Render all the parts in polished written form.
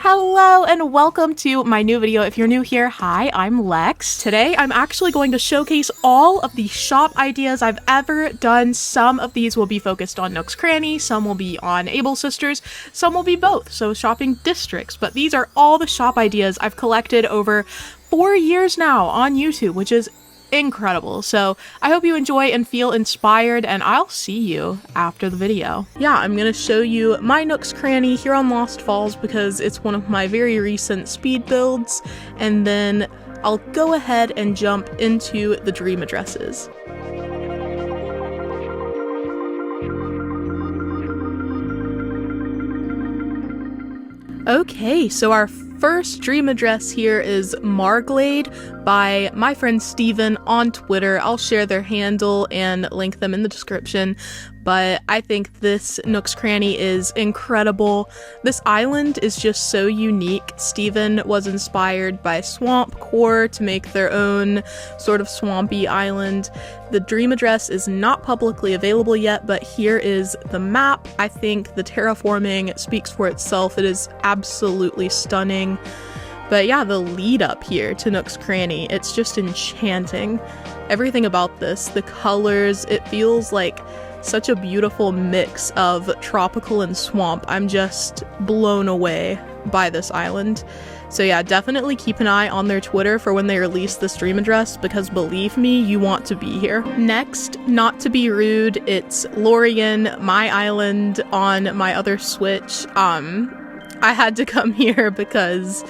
Hello and welcome to my new video. If you're new here, hi, I'm Lex. Today I'm actually going to showcase all of the shop ideas I've ever done. Some of these will be focused on Nook's Cranny, some will be on Able Sisters, some will be both, so shopping districts. But these are all the shop ideas I've collected over 4 years now on YouTube, which is incredible. So I hope you enjoy and feel inspired, and I'll see you after the video. Yeah, I'm gonna show you my Nook's Cranny here on Lost Falls because it's one of my very recent speed builds, and then I'll go ahead and jump into the dream addresses. Okay, so our first dream address here is Marglade by my friend Steven on Twitter. I'll share their handle and link them in the description, but I think this Nook's Cranny is incredible. This island is just so unique. Steven was inspired by Swamp Core to make their own sort of swampy island. The dream address is not publicly available yet, but here is the map. I think the terraforming speaks for itself. It is absolutely stunning. But yeah, the lead up here to Nook's Cranny, it's just enchanting. Everything about this, the colors, it feels like such a beautiful mix of tropical and swamp. I'm just blown away by this island. So yeah, definitely keep an eye on their Twitter for when they release this dream address, because believe me, you want to be here. Next, not to be rude, it's Lorien, my island on my other Switch. I had to come here because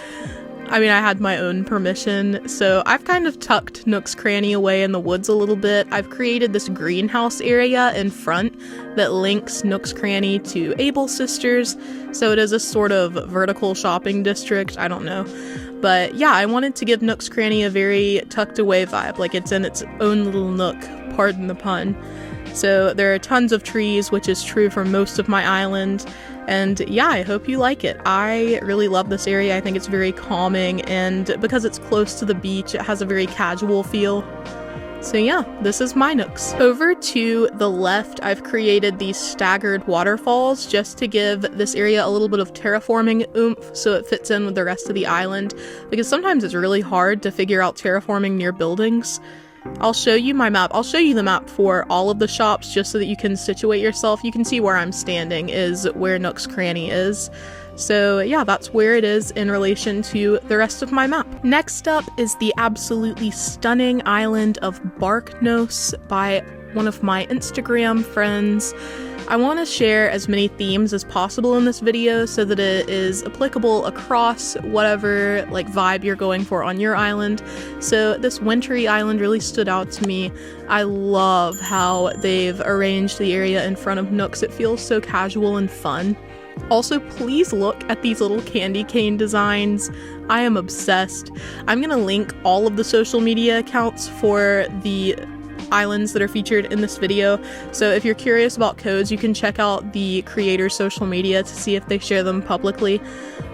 I had my own permission, so I've kind of tucked Nook's Cranny away in the woods a little bit. I've created this greenhouse area in front that links Nook's Cranny to Able Sisters, so it is a sort of vertical shopping district, I don't know. But yeah, I wanted to give Nook's Cranny a very tucked away vibe, like it's in its own little nook, pardon the pun. So there are tons of trees, which is true for most of my island. And yeah, I hope you like it. I really love this area. I think it's very calming, and because it's close to the beach, it has a very casual feel. So yeah, this is my Nooks. Over to the left, I've created these staggered waterfalls just to give this area a little bit of terraforming oomph so it fits in with the rest of the island, because sometimes it's really hard to figure out terraforming near buildings. I'll show you my map. I'll show you the map for all of the shops just so that you can situate yourself. You can see where I'm standing is where Nook's Cranny is. So yeah, that's where it is in relation to the rest of my map. Next up is the absolutely stunning island of Barknos by one of my Instagram friends. I want to share as many themes as possible in this video so that it is applicable across whatever vibe you're going for on your island. So this wintry island really stood out to me. I love how they've arranged the area in front of Nooks. It feels so casual and fun. Also, please look at these little candy cane designs. I am obsessed. I'm gonna link all of the social media accounts for the islands that are featured in this video, so if you're curious about codes, you can check out the creator's social media to see if they share them publicly.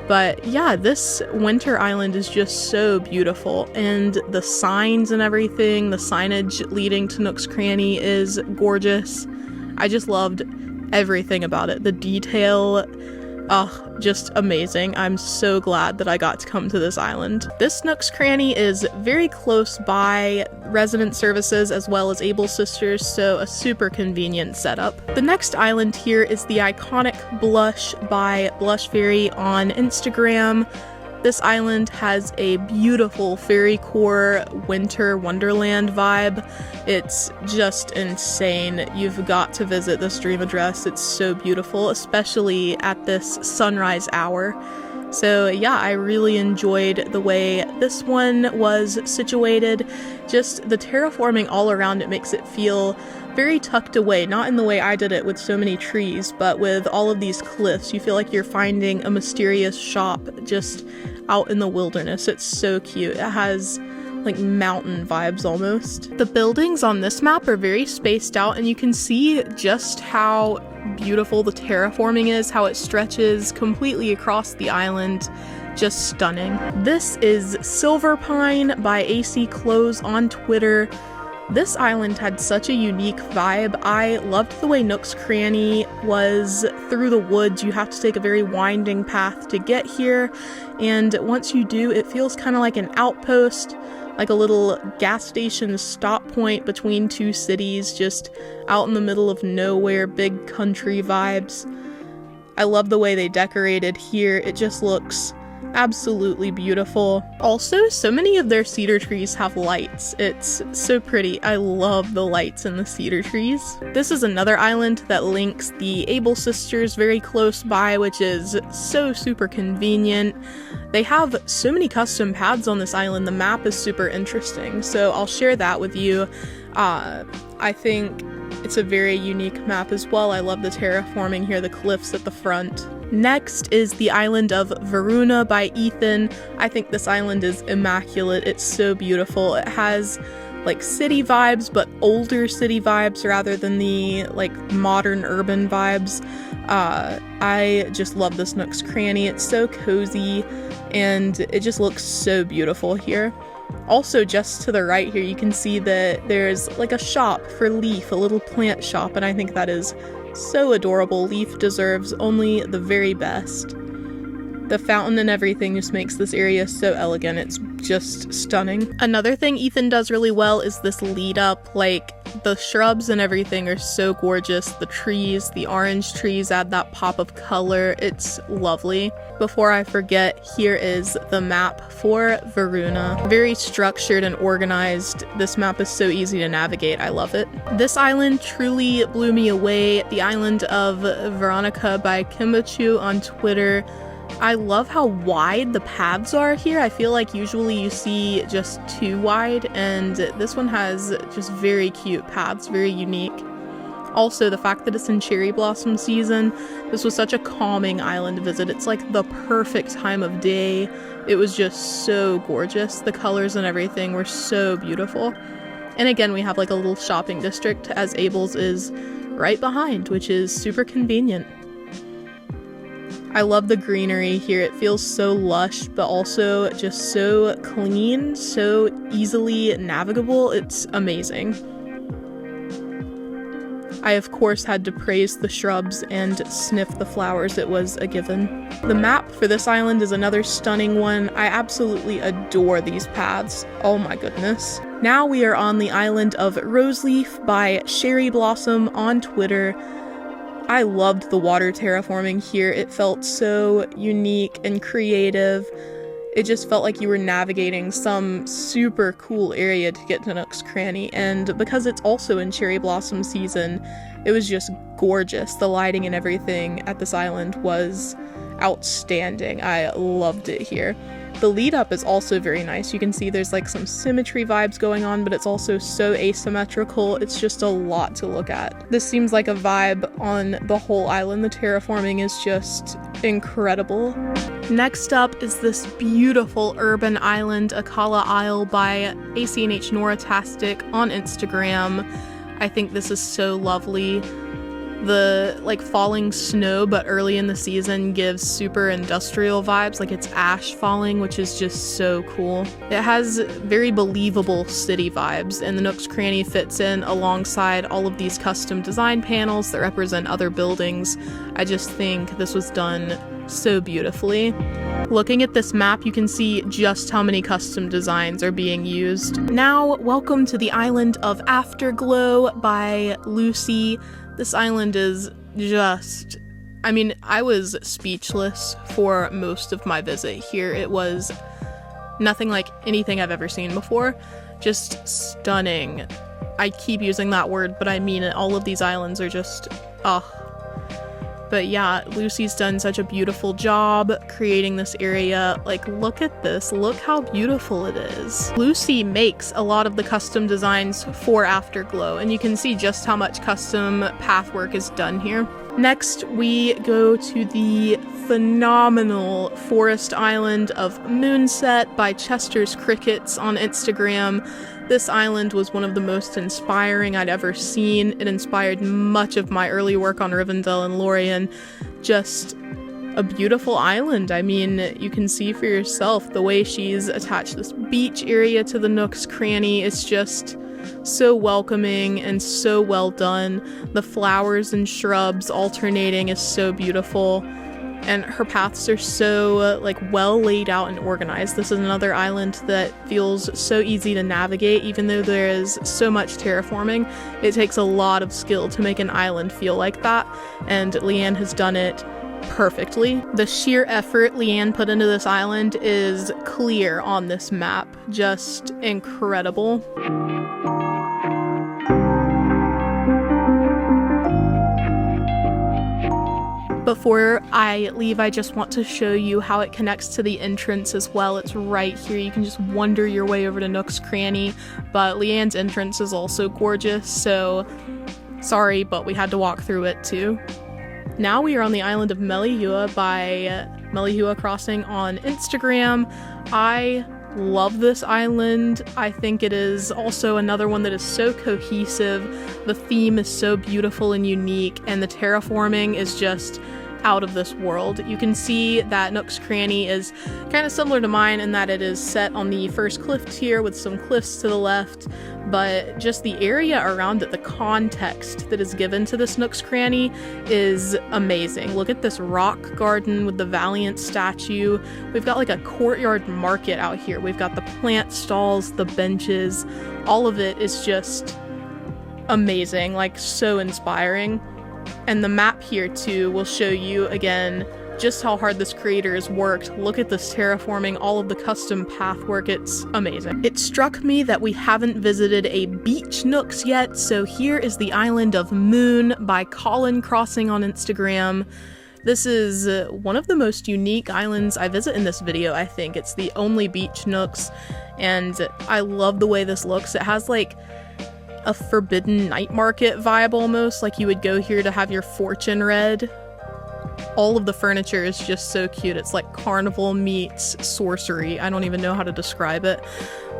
But yeah, this winter island is just so beautiful, and the signs and everything, the signage leading to Nook's Cranny is gorgeous. I just loved everything about it. The detail, just amazing. I'm so glad that I got to come to this island. This Nook's Cranny is very close by resident services as well as Able Sisters, so a super convenient setup. The next island here is the iconic Blush by Blush Fairy on Instagram. This island has a beautiful fairy core winter wonderland vibe. It's just insane. You've got to visit this dream address. It's so beautiful, especially at this sunrise hour. So yeah, I really enjoyed the way this one was situated. Just the terraforming all around it makes it feel very tucked away, not in the way I did it with so many trees, but with all of these cliffs. You feel like you're finding a mysterious shop just out in the wilderness. It's so cute. It has mountain vibes almost. The buildings on this map are very spaced out, and you can see just how beautiful the terraforming is, how it stretches completely across the island. Just stunning. This is Silver Pine by AC Clothes on Twitter. This island had such a unique vibe. I loved the way Nook's Cranny was through the woods. You have to take a very winding path to get here, and once you do, it feels kind of like an outpost, like a little gas station stop point between two cities, just out in the middle of nowhere, big country vibes. I love the way they decorated here. It just looks absolutely beautiful. Also, so many of their cedar trees have lights. It's so pretty. I love the lights in the cedar trees. This is another island that links the Able sisters very close by, which is so super convenient. They have so many custom paths on this island. The map is super interesting, so I'll share that with you. I think it's a very unique map as well. I love the terraforming here, the cliffs at the front. Next is the island of Varuna by Ethan. I think this island is immaculate. It's so beautiful. It has like city vibes, but older city vibes rather than the like modern urban vibes. I just love this Nook's Cranny. It's so cozy and it just looks so beautiful here. Also, just to the right here, you can see that there's like a shop for Leaf, a little plant shop, and I think that is so adorable. Leaf deserves only the very best. The fountain and everything just makes this area so elegant. It's just stunning. Another thing Ethan does really well is this lead up. Like, the shrubs and everything are so gorgeous. The trees, the orange trees add that pop of color. It's lovely. Before I forget, here is the map for Varuna. Very structured and organized. This map is so easy to navigate. I love it. This island truly blew me away. The island of Veronica by Kimbachu on Twitter. I love how wide the paths are here. I feel like usually you see just too wide, and this one has just very cute paths, very unique. Also, the fact that it's in cherry blossom season, this was such a calming island to visit. It's like the perfect time of day. It was just so gorgeous. The colors and everything were so beautiful. And again, we have like a little shopping district, as Abel's is right behind, which is super convenient. I love the greenery here. It feels so lush, but also just so clean, so easily navigable. It's amazing. I, of course, had to praise the shrubs and sniff the flowers. It was a given. The map for this island is another stunning one. I absolutely adore these paths. Oh my goodness. Now we are on the island of Roseleaf by Sherry Blossom on Twitter. I loved the water terraforming here. It felt so unique and creative. It just felt like you were navigating some super cool area to get to Nook's Cranny, and because it's also in cherry blossom season, it was just gorgeous. The lighting and everything at this island was outstanding. I loved it here. The lead up is also very nice. You can see there's like some symmetry vibes going on, but it's also so asymmetrical. It's just a lot to look at. This seems like a vibe on the whole island. The terraforming is just incredible. Next up is this beautiful urban island, Akala Isle by ACNH Noratastic on Instagram. I think this is so lovely. The like falling snow, but early in the season, gives super industrial vibes, like it's ash falling, which is just so cool. It has very believable city vibes, and the Nook's Cranny fits in alongside all of these custom design panels that represent other buildings. I just think this was done so beautifully. Looking at this map, you can see just how many custom designs are being used. Now, welcome to the island of Afterglow by Lucy. This island is just, I mean, I was speechless for most of my visit here. It was nothing like anything I've ever seen before. Just stunning. I keep using that word, but I mean it. All of these islands are just, But yeah, Lucy's done such a beautiful job creating this area. Like, look at this. Look how beautiful it is. Lucy makes a lot of the custom designs for Afterglow, and you can see just how much custom path work is done here. Next, we go to the phenomenal forest island of Moonset by Chester's Crickets on Instagram. This island was one of the most inspiring I'd ever seen. It inspired much of my early work on Rivendell and Lorien. Just a beautiful island. I mean, you can see for yourself the way she's attached this beach area to the Nook's Cranny. It's just so welcoming and so well done. The flowers and shrubs alternating is so beautiful. And her paths are so well laid out and organized. This is another island that feels so easy to navigate, even though there is so much terraforming. It takes a lot of skill to make an island feel like that, and Leanne has done it perfectly. The sheer effort Leanne put into this island is clear on this map. Just incredible. Before I leave, I just want to show you how it connects to the entrance as well. It's right here. You can just wander your way over to Nook's Cranny, but Leanne's entrance is also gorgeous, so sorry, but we had to walk through it too. Now we are on the island of Melihua by Melihua Crossing on Instagram. I love this island. I think it is also another one that is so cohesive. The theme is so beautiful and unique, and the terraforming is just out of this world. You can see that Nook's Cranny is kind of similar to mine in that it is set on the first cliff tier with some cliffs to the left, but just the area around it, the context that is given to this Nook's Cranny is amazing. Look at this rock garden with the Valiant statue. We've got a courtyard market out here. We've got the plant stalls, the benches. All of it is just amazing, so inspiring. And the map here too will show you again just how hard this creator has worked. Look at this terraforming, all of the custom path work, it's amazing. It struck me that we haven't visited a beach Nooks yet, so here is the island of Moon by Colin Crossing on Instagram. This is one of the most unique islands I visit in this video, I think. It's the only beach Nooks, and I love the way this looks. It has a forbidden night market vibe almost, you would go here to have your fortune read. All of the furniture is just so cute. It's like carnival meets sorcery. I don't even know how to describe it.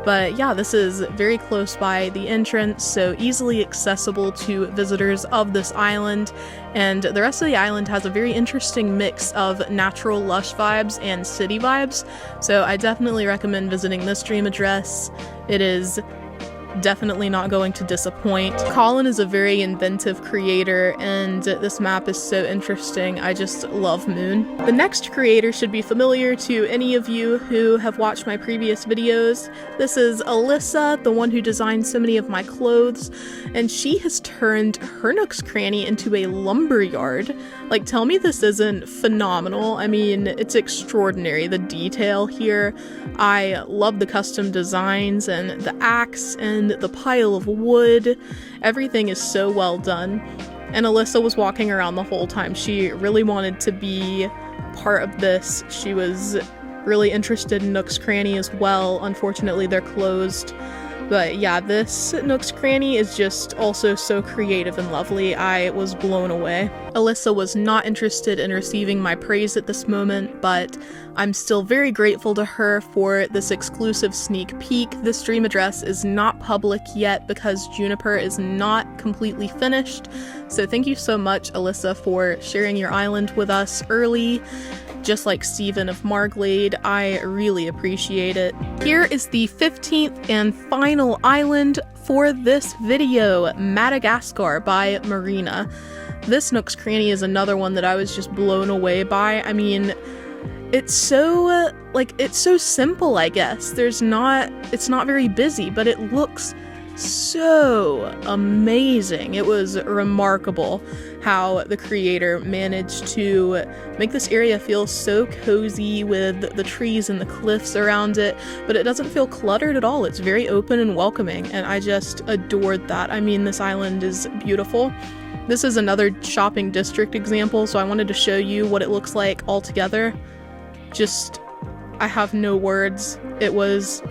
But yeah, this is very close by the entrance, so easily accessible to visitors of this island. And the rest of the island has a very interesting mix of natural lush vibes and city vibes. So I definitely recommend visiting this dream address. It is definitely not going to disappoint. Colin is a very inventive creator, and this map is so interesting. I just love Moon. The next creator should be familiar to any of you who have watched my previous videos. This is Alyssa, the one who designed so many of my clothes, and she has turned her Nook's Cranny into a lumberyard. Tell me this isn't phenomenal. I mean, it's extraordinary, the detail here. I love the custom designs and the axe and the pile of wood. Everything is so well done. And Alyssa was walking around the whole time. She really wanted to be part of this. She was really interested in Nook's Cranny as well. Unfortunately, they're closed. But yeah, this Nook's Cranny is just also so creative and lovely. I was blown away. Alyssa was not interested in receiving my praise at this moment, but I'm still very grateful to her for this exclusive sneak peek. This dream address is not public yet because Juniper is not completely finished. So thank you so much, Alyssa, for sharing your island with us early. Just like Steven of Marglade, I really appreciate it. Here is the 15th and final island for this video, Madagascar by Marina. This Nook's Cranny is another one that I was just blown away by. I mean, it's so, it's so simple, I guess. It's not very busy, but it looks so amazing. It was remarkable how the creator managed to make this area feel so cozy with the trees and the cliffs around it, but it doesn't feel cluttered at all. It's very open and welcoming, and I just adored that. I mean, this island is beautiful. This is another shopping district example, so I wanted to show you what it looks like all together. I have no words. It was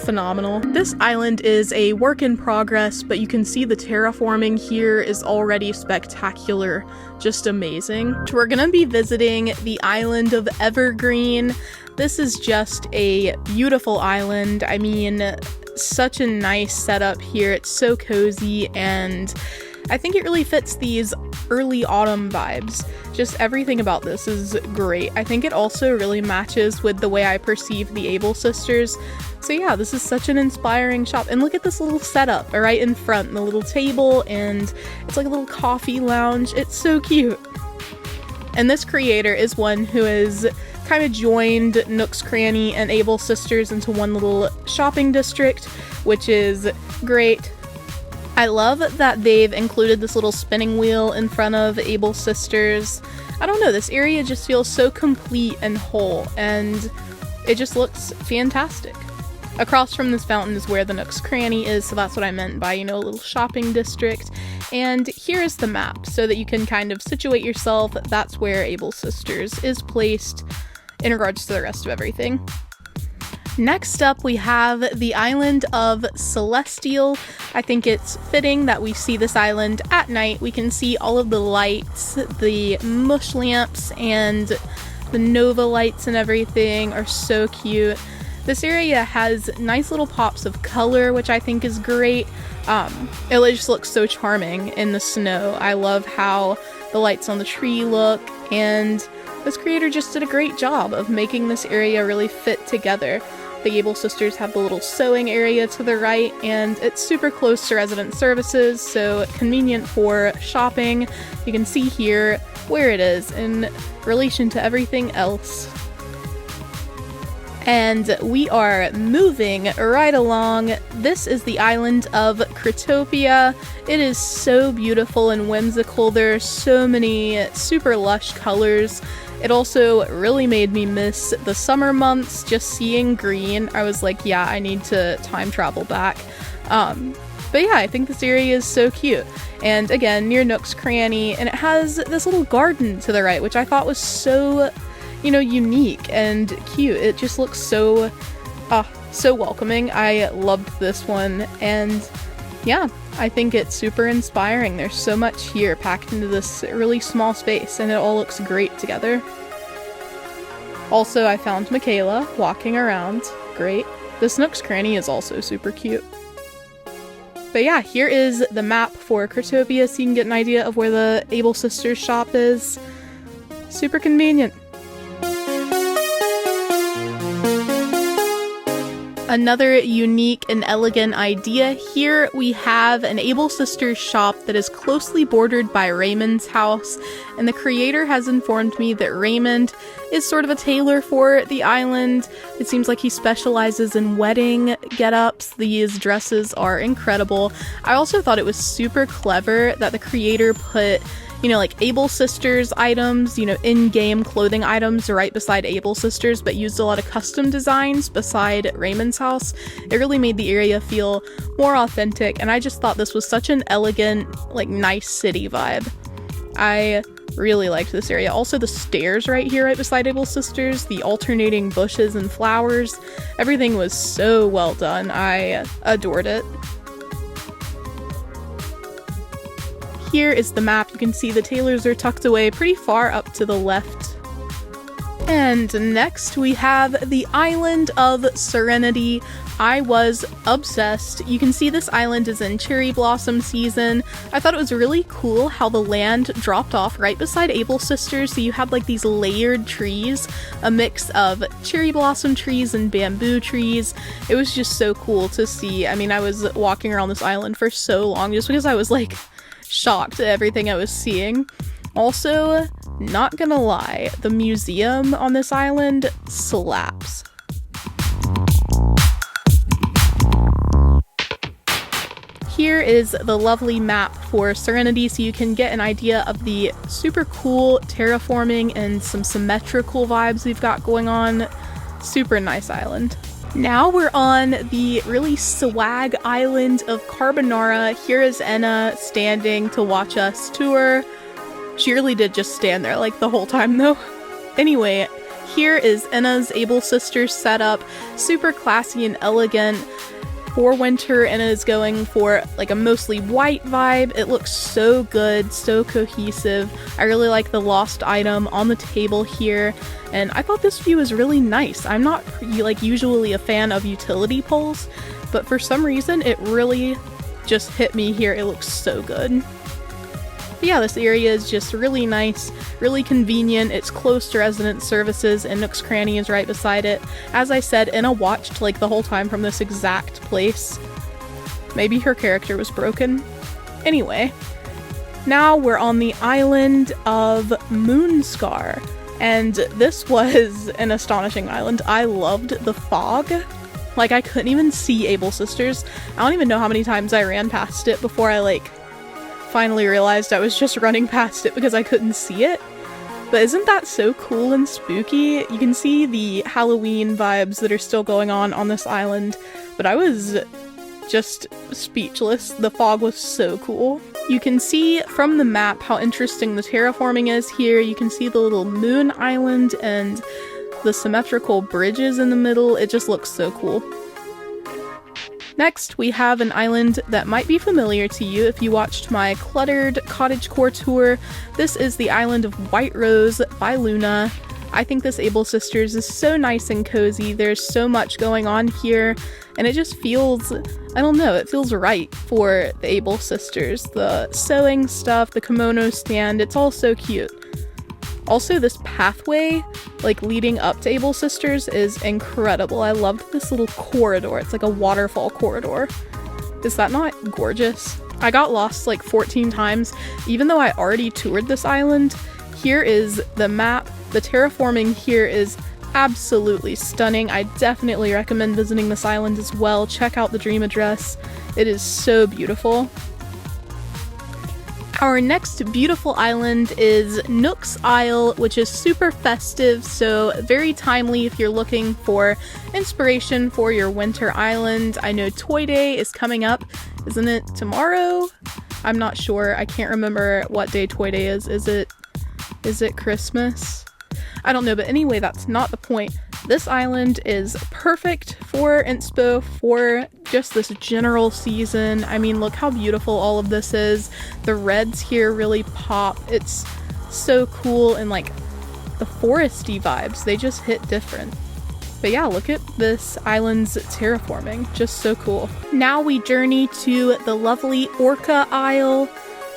phenomenal. This island is a work in progress, but you can see the terraforming here is already spectacular. Just amazing. We're gonna be visiting the island of Evergreen. This is just a beautiful island. I mean, such a nice setup here. It's so cozy, and I think it really fits these early autumn vibes. Just everything about this is great. I think it also really matches with the way I perceive the Able sisters. So yeah, this is such an inspiring shop. And look at this little setup right in front, the little table, and it's like a little coffee lounge. It's so cute. And this creator is one who has kind of joined Nook's Cranny and Able sisters into one little shopping district, which is great. I love that they've included this little spinning wheel in front of Able sisters. I don't know, this area just feels so complete and whole, and it just looks fantastic. Across from this fountain is where the Nook's Cranny is, so that's what I meant by, a little shopping district. And here is the map, so that you can kind of situate yourself. That's where Able sisters is placed in regards to the rest of everything. Next up, we have the island of Celestial. I think it's fitting that we see this island at night. We can see all of the lights, the mush lamps, and the Nova lights and everything are so cute. This area has nice little pops of color, which I think is great. It just looks so charming in the snow. I love how the lights on the tree look, and this creator just did a great job of making this area really fit together. The Able sisters have the little sewing area to the right, and it's super close to resident services, so convenient for shopping. You can see here where it is in relation to everything else. And we are moving right along. This is the island of Critopia. It is so beautiful and whimsical. There are so many super lush colors. It also really made me miss the summer months, just seeing green. I was like, yeah, I need to time travel back. But yeah, I think this area is so cute. And again, near Nook's Cranny, and it has this little garden to the right, which I thought was so, unique and cute. It just looks so welcoming. I loved this one, and yeah, I think it's super inspiring. There's so much here packed into this really small space, and it all looks great together. Also, I found Michaela walking around. Great. This Nook's Cranny is also super cute. But yeah, here is the map for Critopia, so you can get an idea of where the Able sisters shop is. Super convenient. Another unique and elegant idea. Here we have an Able sisters shop that is closely bordered by Raymond's house, and the creator has informed me that Raymond is sort of a tailor for the island. It seems like he specializes in wedding get-ups. These dresses are incredible. I also thought it was super clever that the creator put like Able sisters items, in-game clothing items right beside Able sisters, but used a lot of custom designs beside Raymond's house. It really made the area feel more authentic, and I just thought this was such an elegant, nice city vibe. I really liked this area. Also, the stairs right here right beside Able sisters, the alternating bushes and flowers, everything was so well done. I adored it. Here is the map. You can see the tailors are tucked away pretty far up to the left. And next we have the island of Serenity. I was obsessed. You can see this island is in cherry blossom season. I thought it was really cool how the land dropped off right beside Able sisters, so you had these layered trees, a mix of cherry blossom trees and bamboo trees. It was just so cool to see. I mean, I was walking around this island for so long just because I was shocked at everything I was seeing. Also, not gonna lie, the museum on this island slaps. Here is the lovely map for Serenity, so you can get an idea of the super cool terraforming and some symmetrical vibes we've got going on. Super nice island. Now we're on the really swag island of Carbonara. Here is Enna standing to watch us tour. She really did just stand there the whole time though. Anyway, here is Enna's Able sisters setup. Super classy and elegant. For winter, Enna is going for a mostly white vibe. It looks so good, so cohesive. I really like the lost item on the table here, and I thought this view was really nice. I'm not usually a fan of utility poles, but for some reason it really just hit me here. It looks so good. But yeah, this area is just really nice, really convenient. It's close to resident services, and Nook's Cranny is right beside it. As I said, Inna watched like the whole time from this exact place. Maybe her character was broken. Anyway, now we're on the island of Moonscar, and this was an astonishing island. I loved the fog. Like, I couldn't even see Able Sisters. I don't even know how many times I ran past it before I like finally realized I was just running past it because I couldn't see it. But isn't that so cool and spooky? You can see the Halloween vibes that are still going on this island, but I was just speechless. The fog was so cool. You can see from the map how interesting the terraforming is here. You can see the little moon island and the symmetrical bridges in the middle. It just looks so cool. Next, we have an island that might be familiar to you if you watched my cluttered cottagecore tour. This is the island of White Rose by Luna. I think this Able Sisters is so nice and cozy. There's so much going on here, and it just feels, I don't know, it feels right for the Able Sisters. The sewing stuff, the kimono stand, it's all so cute. Also, this pathway, like leading up to Able Sisters, is incredible. I loved this little corridor. It's like a waterfall corridor. Is that not gorgeous? I got lost like 14 times, even though I already toured this island. Here is the map. The terraforming here is absolutely stunning. I definitely recommend visiting this island as well. Check out the dream address. It is so beautiful. Our next beautiful island is Nook's Isle, which is super festive, so very timely if you're looking for inspiration for your winter island. I know Toy Day is coming up. Isn't it tomorrow? I'm not sure. I can't remember what day Toy Day is. Is it Christmas? I don't know, but anyway, that's not the point. This island is perfect for inspo for just this general season. I mean, look how beautiful all of this is. The reds here really pop. It's so cool, and like the foresty vibes, they just hit different. But yeah, look at this island's terraforming. Just so cool. Now we journey to the lovely Orca Isle.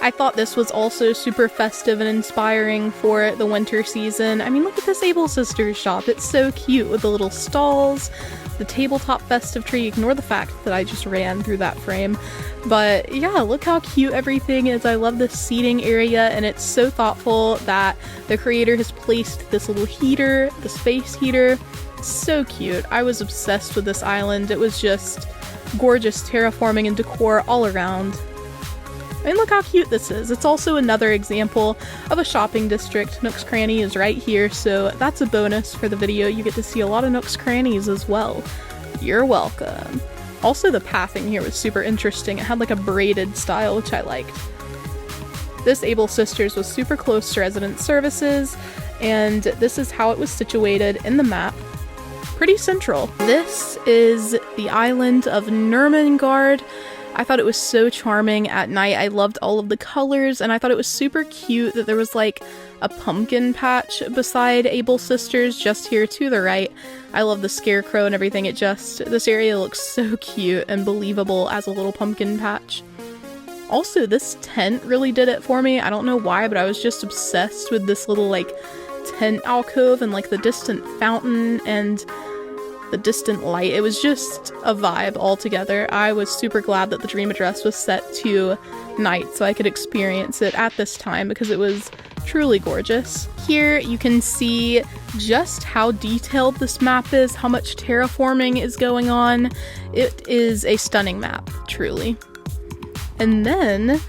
I thought this was also super festive and inspiring for the winter season. I mean, look at this Able Sisters shop. It's so cute with the little stalls, the tabletop festive tree. Ignore the fact that I just ran through that frame. But yeah, look how cute everything is. I love this seating area, and it's so thoughtful that the creator has placed this little heater, the space heater. So cute. I was obsessed with this island. It was just gorgeous terraforming and decor all around. I mean, look how cute this is. It's also another example of a shopping district. Nook's Cranny is right here, so that's a bonus for the video. You get to see a lot of Nook's Crannies as well. You're welcome. Also, the pathing here was super interesting. It had like a braided style, which I liked. This Able Sisters was super close to resident services, and this is how it was situated in the map. Pretty central. This is the island of Nurmengard. I thought it was so charming at night. I loved all of the colors, and I thought it was super cute that there was like a pumpkin patch beside Able Sisters just here to the right. I love the scarecrow and everything. This area looks so cute and believable as a little pumpkin patch. Also, this tent really did it for me. I don't know why, but I was just obsessed with this little like tent alcove and like the distant fountain and the distant light. It was just a vibe altogether. I was super glad that the dream address was set to night so I could experience it at this time because it was truly gorgeous. Here you can see just how detailed this map is, how much terraforming is going on. It is a stunning map, truly. And then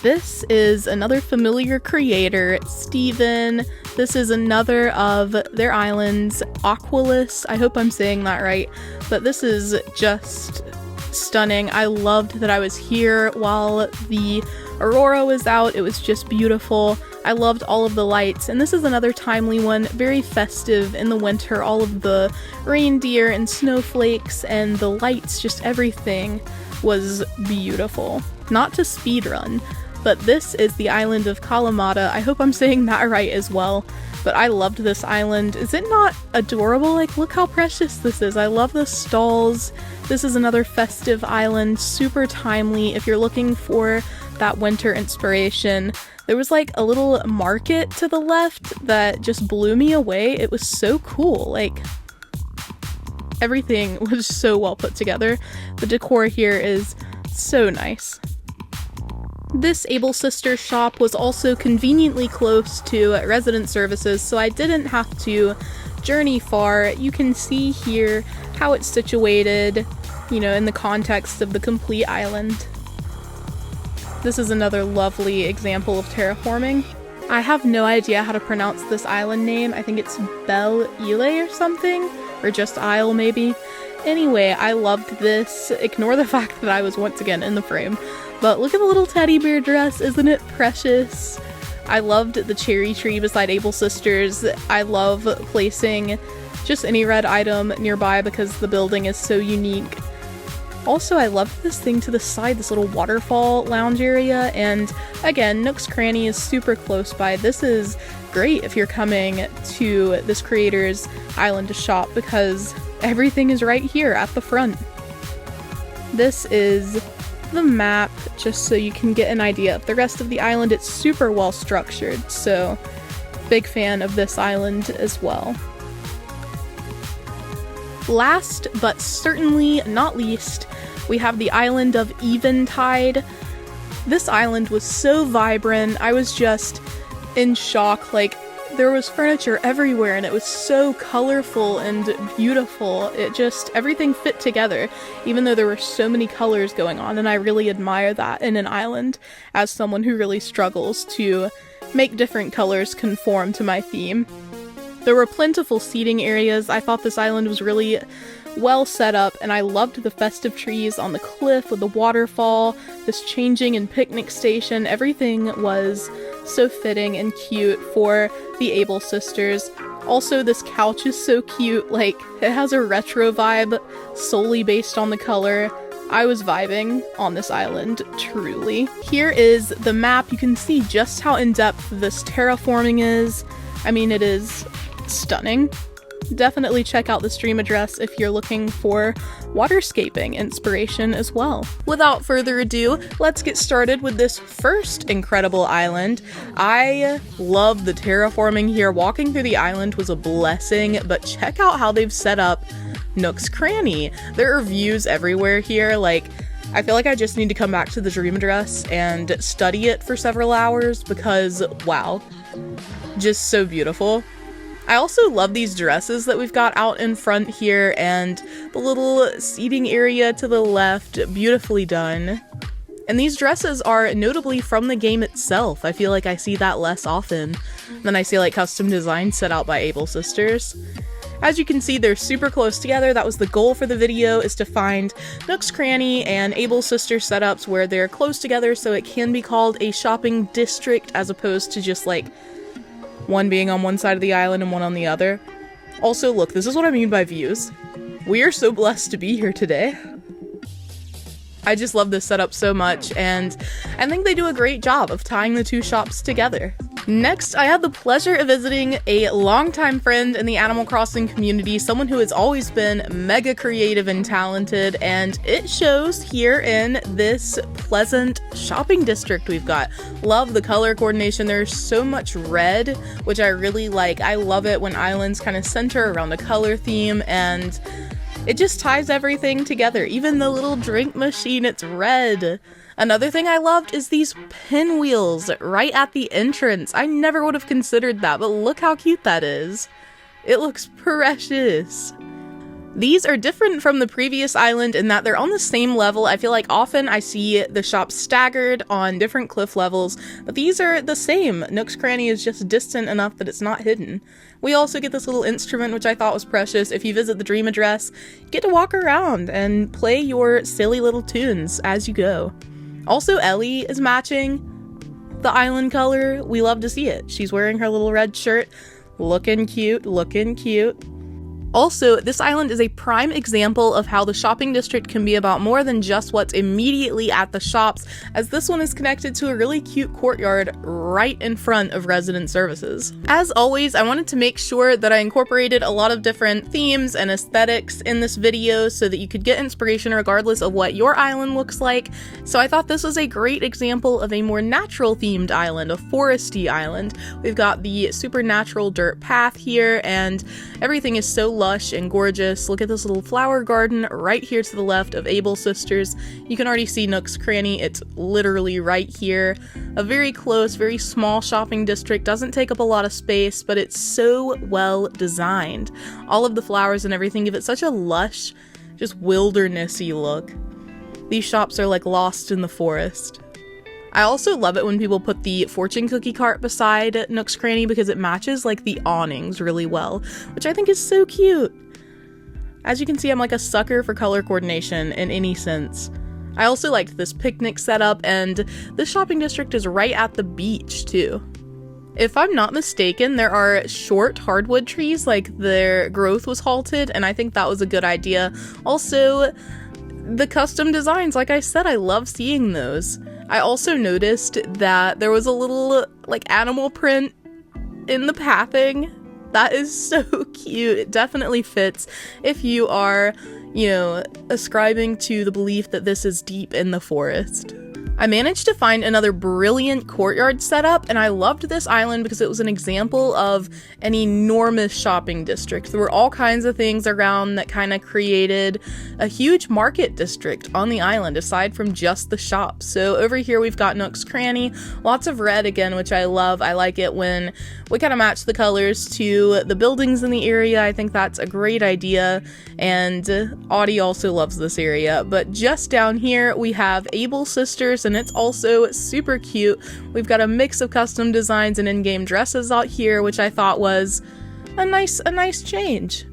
this is another familiar creator, Steven. This is another of their islands, Aquilus. I hope I'm saying that right, but this is just stunning. I loved that I was here while the aurora was out. It was just beautiful. I loved all of the lights, and this is another timely one, very festive in the winter. All of the reindeer and snowflakes and the lights, just everything was beautiful. Not to speedrun, but this is the island of Kalamata. I hope I'm saying that right as well. but I loved this island. Is it not adorable? Like, look how precious this is. I love the stalls. This is another Festive island, super timely if you're looking for that winter inspiration. There was like a little market to the left that just blew me away. It was so cool. Like, everything was so well put together. The decor here is so nice. This Able Sisters shop was also conveniently close to resident services, so I didn't have to journey far. You can see here how it's situated, you know, in the context of the complete island. This is another lovely example of terraforming. I have no idea how to pronounce this island name. I think it's Belle Ile or something, or just Isle maybe. Anyway, I loved this. Ignore the fact that I was once again in the frame. But look at the little teddy bear dress, isn't it precious? I loved the cherry tree beside Able Sisters. I love placing just any red item nearby because the building is so unique. Also, I love this thing to the side, this little waterfall lounge area, and again, Nook's Cranny is super close by. This is great if you're coming to this creator's island to shop because everything is right here at the front. This is the map, just so you can get an idea of the rest of the island. It's super well structured, so big fan of this island as well. Last, but certainly not least, we have the island of Eventide. This island was so vibrant, I was just in shock. Like, there was furniture everywhere and it was so colorful and beautiful. It just, everything fit together, even though there were so many colors going on, and I really admire that in an island as someone who really struggles to make different colors conform to my theme. There were plentiful seating areas. I thought this island was really well set up, and I loved the festive trees on the cliff with the waterfall, this changing and picnic station. Everything was so fitting and cute for the Able Sisters. Also, this couch is so cute. Like, it has a retro vibe solely based on the color. I was vibing on this island, truly. Here is the map. You can see just how in-depth this terraforming is. I mean, it is stunning. Definitely check out the stream address if you're looking for waterscaping inspiration as well. Without further ado, let's get started with this first incredible island. I love the terraforming here. Walking through the island was a blessing, but check out how they've set up Nook's Cranny. There are views everywhere here. Like, I feel like I just need to come back to the dream address and study it for several hours because, wow, just so beautiful. I also love these dresses that we've got out in front here, and the little seating area to the left, beautifully done. And these dresses are notably from the game itself. I feel like I see that less often than I see like custom designs set out by Able Sisters. As you can see, they're super close together. That was the goal for the video, is to find Nook's Cranny and Able Sister setups where they're close together so it can be called a shopping district as opposed to just like one being on one side of the island and one on the other. Also, look, this is what I mean by views. We are so blessed to be here today. I just love this setup so much, and I think they do a great job of tying the two shops together. Next, I had the pleasure of visiting a longtime friend in the Animal Crossing community, someone who has always been mega creative and talented, and it shows here in this pleasant shopping district we've got. Love the color coordination. There's so much red, which I really like. I love it when islands kind of center around a color theme, and it just ties everything together. Even the little drink machine, it's red. Another thing I loved is these pinwheels right at the entrance. I never would have considered that, but look how cute that is. It looks precious. These are different from the previous island in that they're on the same level. I feel like often I see the shops staggered on different cliff levels, but these are the same. Nook's Cranny is just distant enough that it's not hidden. We also get this little instrument, which I thought was precious. If you visit the dream address, you get to walk around and play your silly little tunes as you go. Also, Ellie is matching the island color. We love to see it. She's wearing her little red shirt, looking cute, looking cute. Also, this island is a prime example of how the shopping district can be about more than just what's immediately at the shops, as this one is connected to a really cute courtyard right in front of resident services. As always, I wanted to make sure that I incorporated a lot of different themes and aesthetics in this video so that you could get inspiration regardless of what your island looks like. So I thought this was a great example of a more natural themed island, a foresty island. We've got the supernatural dirt path here, and everything is so lush and gorgeous. Look at this little flower garden right here to the left of Able Sisters. You can already see Nook's Cranny. It's literally right here. A very close, very small shopping district. Doesn't take up a lot of space, but it's so well designed. All of the flowers and everything give it such a lush, just wildernessy look. These shops are like lost in the forest. I also love it when people put the fortune cookie cart beside Nook's Cranny because it matches like the awnings really well, which I think is so cute. As you can see, I'm like a sucker for color coordination in any sense. I also liked this picnic setup, and this shopping district is right at the beach too. If I'm not mistaken, there are short hardwood trees, like their growth was halted, and I think that was a good idea. Also, the custom designs, like I said, I love seeing those. I also noticed that there was a little, like, animal print in the pathing. That is so cute. It definitely fits if you are, ascribing to the belief that this is deep in the forest. I managed to find another brilliant courtyard setup, and I loved this island because it was an example of an enormous shopping district. There were all kinds of things around that kind of created a huge market district on the island, aside from just the shops. So over here we've got Nook's Cranny, lots of red again, which I love. I like it when we kind of match the colors to the buildings in the area. I think that's a great idea, and Audie also loves this area. But just down here we have Able Sisters, and it's also super cute. We've got a mix of custom designs and in-game dresses out here, which I thought was a nice change.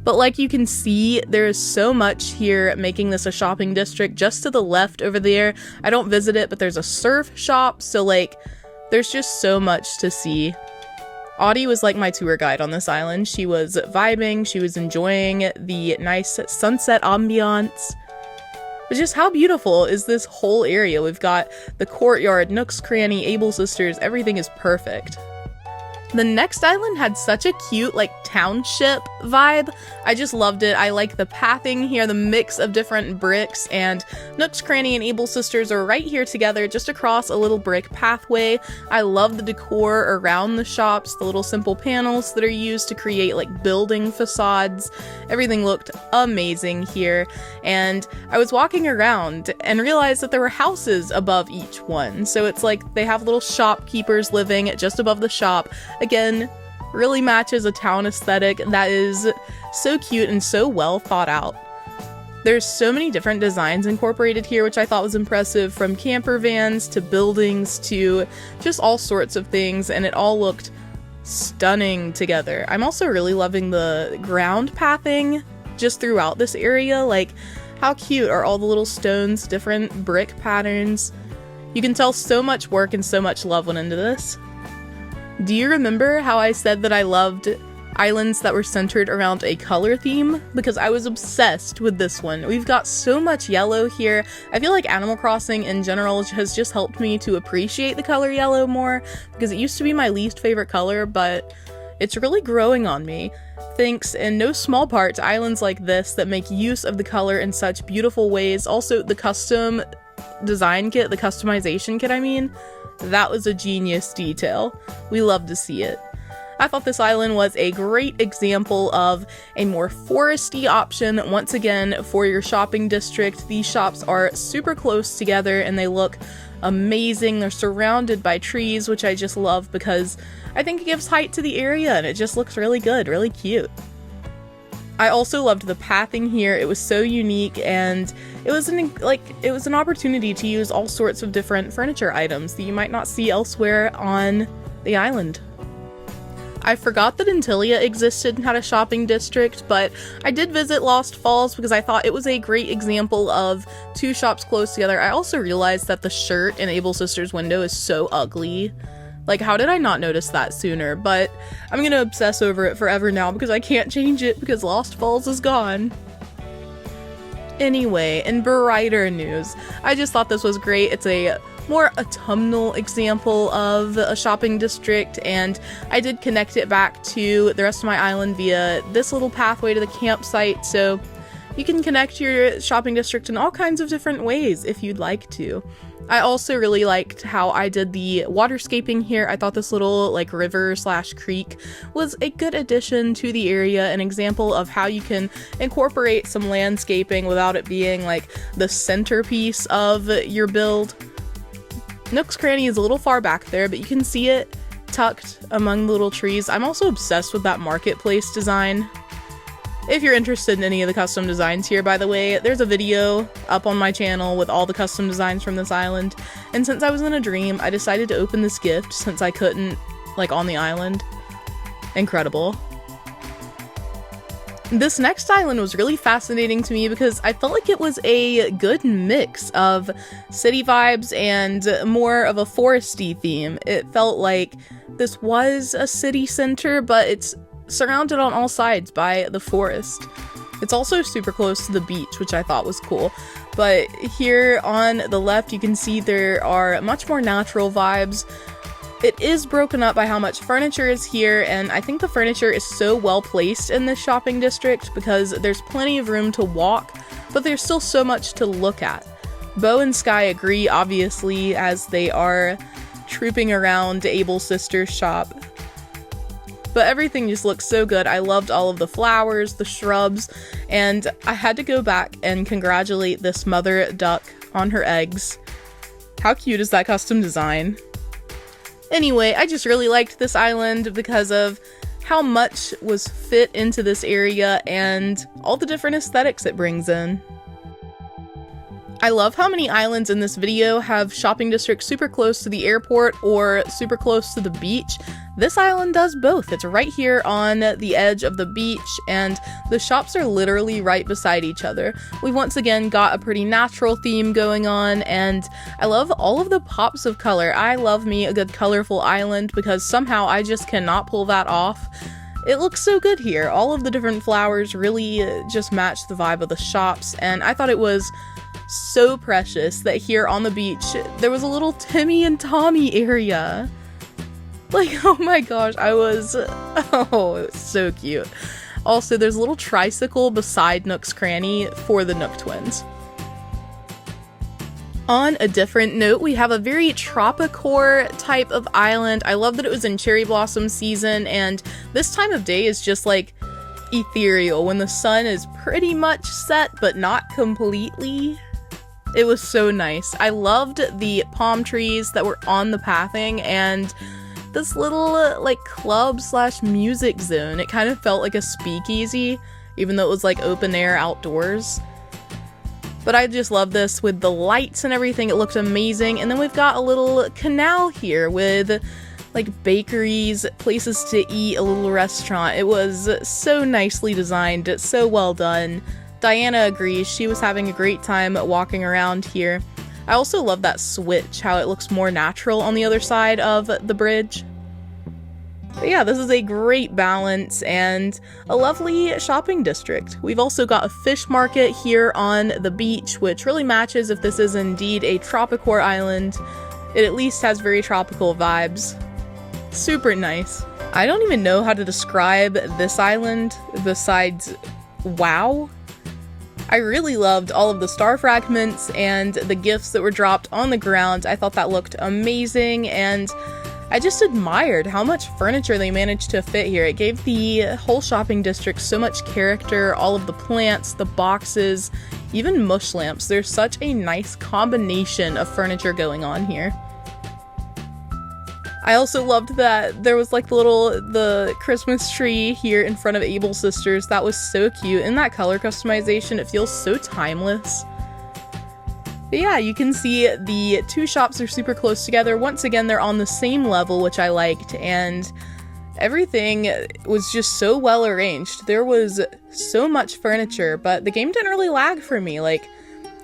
But like you can see, there is so much here making this a shopping district. Just to the left over there, I don't visit it, but there's a surf shop, so like there's just so much to see. Audie was like my tour guide on this island. She was vibing, she was enjoying the nice sunset ambiance. But just how beautiful is this whole area? We've got the courtyard, Nook's Cranny, Able Sisters, everything is perfect. The next island had such a cute, like, township vibe. I just loved it. I like the pathing here, the mix of different bricks, and Nook's Cranny and Able Sisters are right here together, just across a little brick pathway. I love the decor around the shops, the little simple panels that are used to create, like, building facades. Everything looked amazing here, and I was walking around and realized that there were houses above each one. So it's like they have little shopkeepers living just above the shop. Again, really matches a town aesthetic that is so cute and so well thought out. There's so many different designs incorporated here, which I thought was impressive, from camper vans to buildings to just all sorts of things, and it all looked stunning together. I'm also really loving the ground pathing just throughout this area. Like, how cute are all the little stones, different brick patterns. You can tell so much work and so much love went into this. Do you remember how I said that I loved islands that were centered around a color theme? Because I was obsessed with this one. We've got so much yellow here. I feel like Animal Crossing in general has just helped me to appreciate the color yellow more, because it used to be my least favorite color, but it's really growing on me. Thanks in no small part to islands like this that make use of the color in such beautiful ways. Also, the custom design kit, the customization kit, I mean, that was a genius detail. We love to see it. I thought this island was a great example of a more foresty option. Once again, for your shopping district, these shops are super close together and they look amazing. They're surrounded by trees, which I just love because I think it gives height to the area and it just looks really good, really cute. I also loved the pathing here. It was so unique, and it was an opportunity to use all sorts of different furniture items that you might not see elsewhere on the island. I forgot that Antilia existed and had a shopping district, but I did visit Lost Falls because I thought it was a great example of two shops close together. I also realized that the shirt in Able Sisters' window is so ugly. Like, how did I not notice that sooner? But I'm gonna obsess over it forever now because I can't change it because Lost Falls is gone. Anyway, in brighter news, I just thought this was great. It's a more autumnal example of a shopping district, and I did connect it back to the rest of my island via this little pathway to the campsite, so you can connect your shopping district in all kinds of different ways if you'd like to. I also really liked how I did the waterscaping here. I thought this little like river slash creek was a good addition to the area, an example of how you can incorporate some landscaping without it being like the centerpiece of your build. Nook's Cranny is a little far back there, but you can see it tucked among the little trees. I'm also obsessed with that marketplace design. If you're interested in any of the custom designs here, by the way, there's a video up on my channel with all the custom designs from this island. And since I was in a dream, I decided to open this gift since I couldn't, like, on the island. Incredible. This next island was really fascinating to me because I felt like it was a good mix of city vibes and more of a foresty theme. It felt like this was a city center, but it's surrounded on all sides by the forest. It's also super close to the beach, which I thought was cool. But here on the left, you can see there are much more natural vibes. It is broken up by how much furniture is here, and I think the furniture is so well placed in this shopping district because there's plenty of room to walk, but there's still so much to look at. Bo and Sky agree, obviously, as they are trooping around Abel's sister's shop. But everything just looks so good. I loved all of the flowers, the shrubs, and I had to go back and congratulate this mother duck on her eggs. How cute is that custom design? Anyway, I just really liked this island because of how much was fit into this area and all the different aesthetics it brings in. I love how many islands in this video have shopping districts super close to the airport or super close to the beach. This island does both. It's right here on the edge of the beach, and the shops are literally right beside each other. We once again got a pretty natural theme going on, and I love all of the pops of color. I love me a good colorful island because somehow I just cannot pull that off. It looks so good here. All of the different flowers really just match the vibe of the shops, and I thought it was so precious that here on the beach there was a little Timmy and Tommy area. Like, oh my gosh, it was so cute. Also, there's a little tricycle beside Nook's Cranny for the Nook twins. On a different note, we have a very tropicore type of island. I love that it was in cherry blossom season, and this time of day is just like ethereal when the sun is pretty much set, but not completely. It was so nice. I loved the palm trees that were on the pathing and this little like club slash music zone. It kind of felt like a speakeasy, even though it was like open air outdoors. But I just love this with the lights and everything. It looked amazing. And then we've got a little canal here with like bakeries, places to eat, a little restaurant. It was so nicely designed. It's so well done. Diana agrees. She was having a great time walking around here. I also love that switch, how it looks more natural on the other side of the bridge. But yeah, this is a great balance and a lovely shopping district. We've also got a fish market here on the beach, which really matches if this is indeed a tropicore island. It at least has very tropical vibes. Super nice. I don't even know how to describe this island besides wow. I really loved all of the star fragments and the gifts that were dropped on the ground. I thought that looked amazing, and I just admired how much furniture they managed to fit here. It gave the whole shopping district so much character, all of the plants, the boxes, even mush lamps. There's such a nice combination of furniture going on here. I also loved that there was like the Christmas tree here in front of Abel's sisters. That was so cute. And that color customization, it feels so timeless. But yeah, you can see the two shops are super close together. Once again, they're on the same level, which I liked, and everything was just so well arranged. There was so much furniture, but the game didn't really lag for me. Like,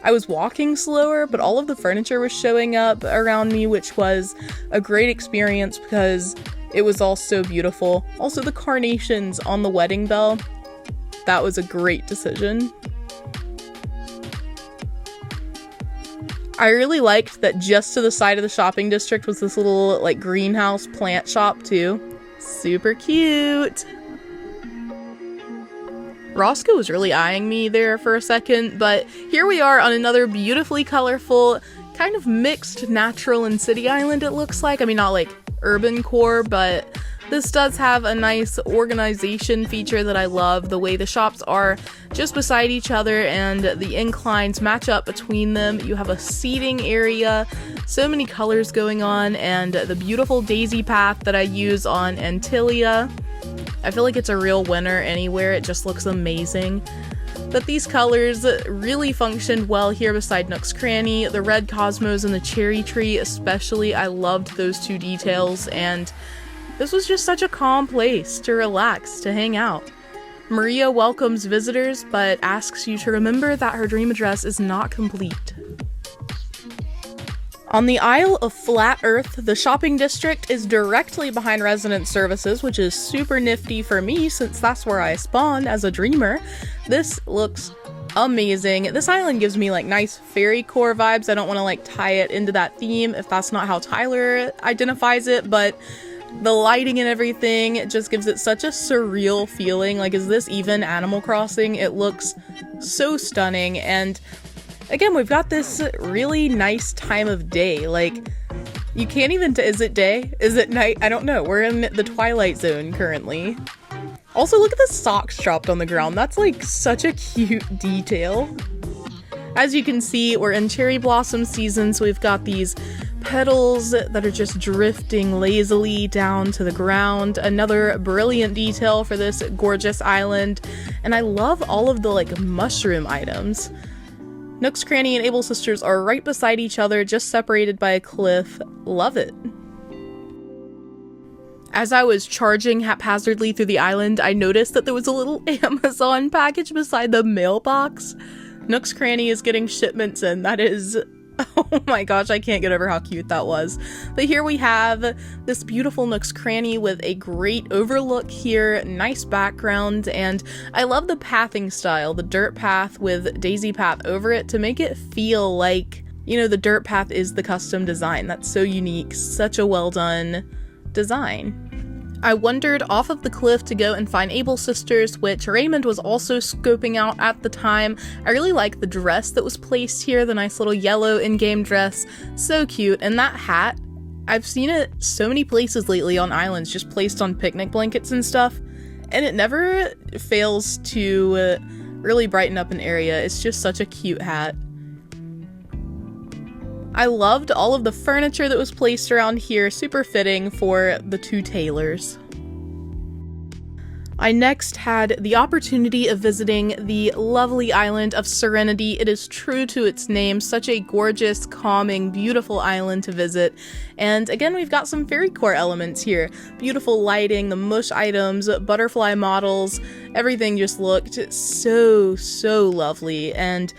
I was walking slower, but all of the furniture was showing up around me, which was a great experience because it was all so beautiful. Also, the carnations on the wedding bell, that was a great decision. I really liked that just to the side of the shopping district was this little like greenhouse plant shop too. Super cute. Roscoe was really eyeing me there for a second, but here we are on another beautifully colorful, kind of mixed natural and city island it looks like. I mean, not like urban core, but this does have a nice organization feature that I love. The way the shops are just beside each other and the inclines match up between them. You have a seating area, so many colors going on, and the beautiful daisy path that I use on Antilia. I feel like it's a real winner anywhere, it just looks amazing. But these colors really functioned well here beside Nook's Cranny. The red cosmos and the cherry tree especially, I loved those two details, and this was just such a calm place to relax, to hang out. Maria welcomes visitors, but asks you to remember that her dream address is not complete. On the Isle of Flat Earth, the shopping district is directly behind resident services, which is super nifty for me since that's where I spawned as a dreamer. This looks amazing. This island gives me like nice fairy core vibes. I don't want to like tie it into that theme if that's not how Tyler identifies it, but the lighting and everything just gives it such a surreal feeling. Like, is this even Animal Crossing? It looks so stunning, and again, we've got this really nice time of day. Like, you can't even is it day? Is it night? I don't know. We're in the twilight zone currently. Also, look at the socks dropped on the ground. That's like such a cute detail. As you can see, we're in cherry blossom season, so we've got these petals that are just drifting lazily down to the ground. Another brilliant detail for this gorgeous island. And I love all of the like mushroom items. Nook's Cranny and Able Sisters are right beside each other, just separated by a cliff. Love it. As I was charging haphazardly through the island, I noticed that there was a little Amazon package beside the mailbox. Nook's Cranny is getting shipments in. That is, oh my gosh, I can't get over how cute that was. But here we have this beautiful Nook's Cranny with a great overlook here, nice background, and I love the pathing style, the dirt path with daisy path over it to make it feel like, you know, the dirt path is the custom design. That's so unique, such a well done design. I wandered off of the cliff to go and find Able Sisters, which Raymond was also scoping out at the time. I really like the dress that was placed here, the nice little yellow in-game dress. So cute. And that hat, I've seen it so many places lately on islands, just placed on picnic blankets and stuff, and it never fails to really brighten up an area. It's just such a cute hat. I loved all of the furniture that was placed around here, super fitting for the two tailors. I next had the opportunity of visiting the lovely island of Serenity. It is true to its name, such a gorgeous, calming, beautiful island to visit. And again, we've got some fairy core elements here. Beautiful lighting, the mush items, butterfly models, everything just looked so lovely. And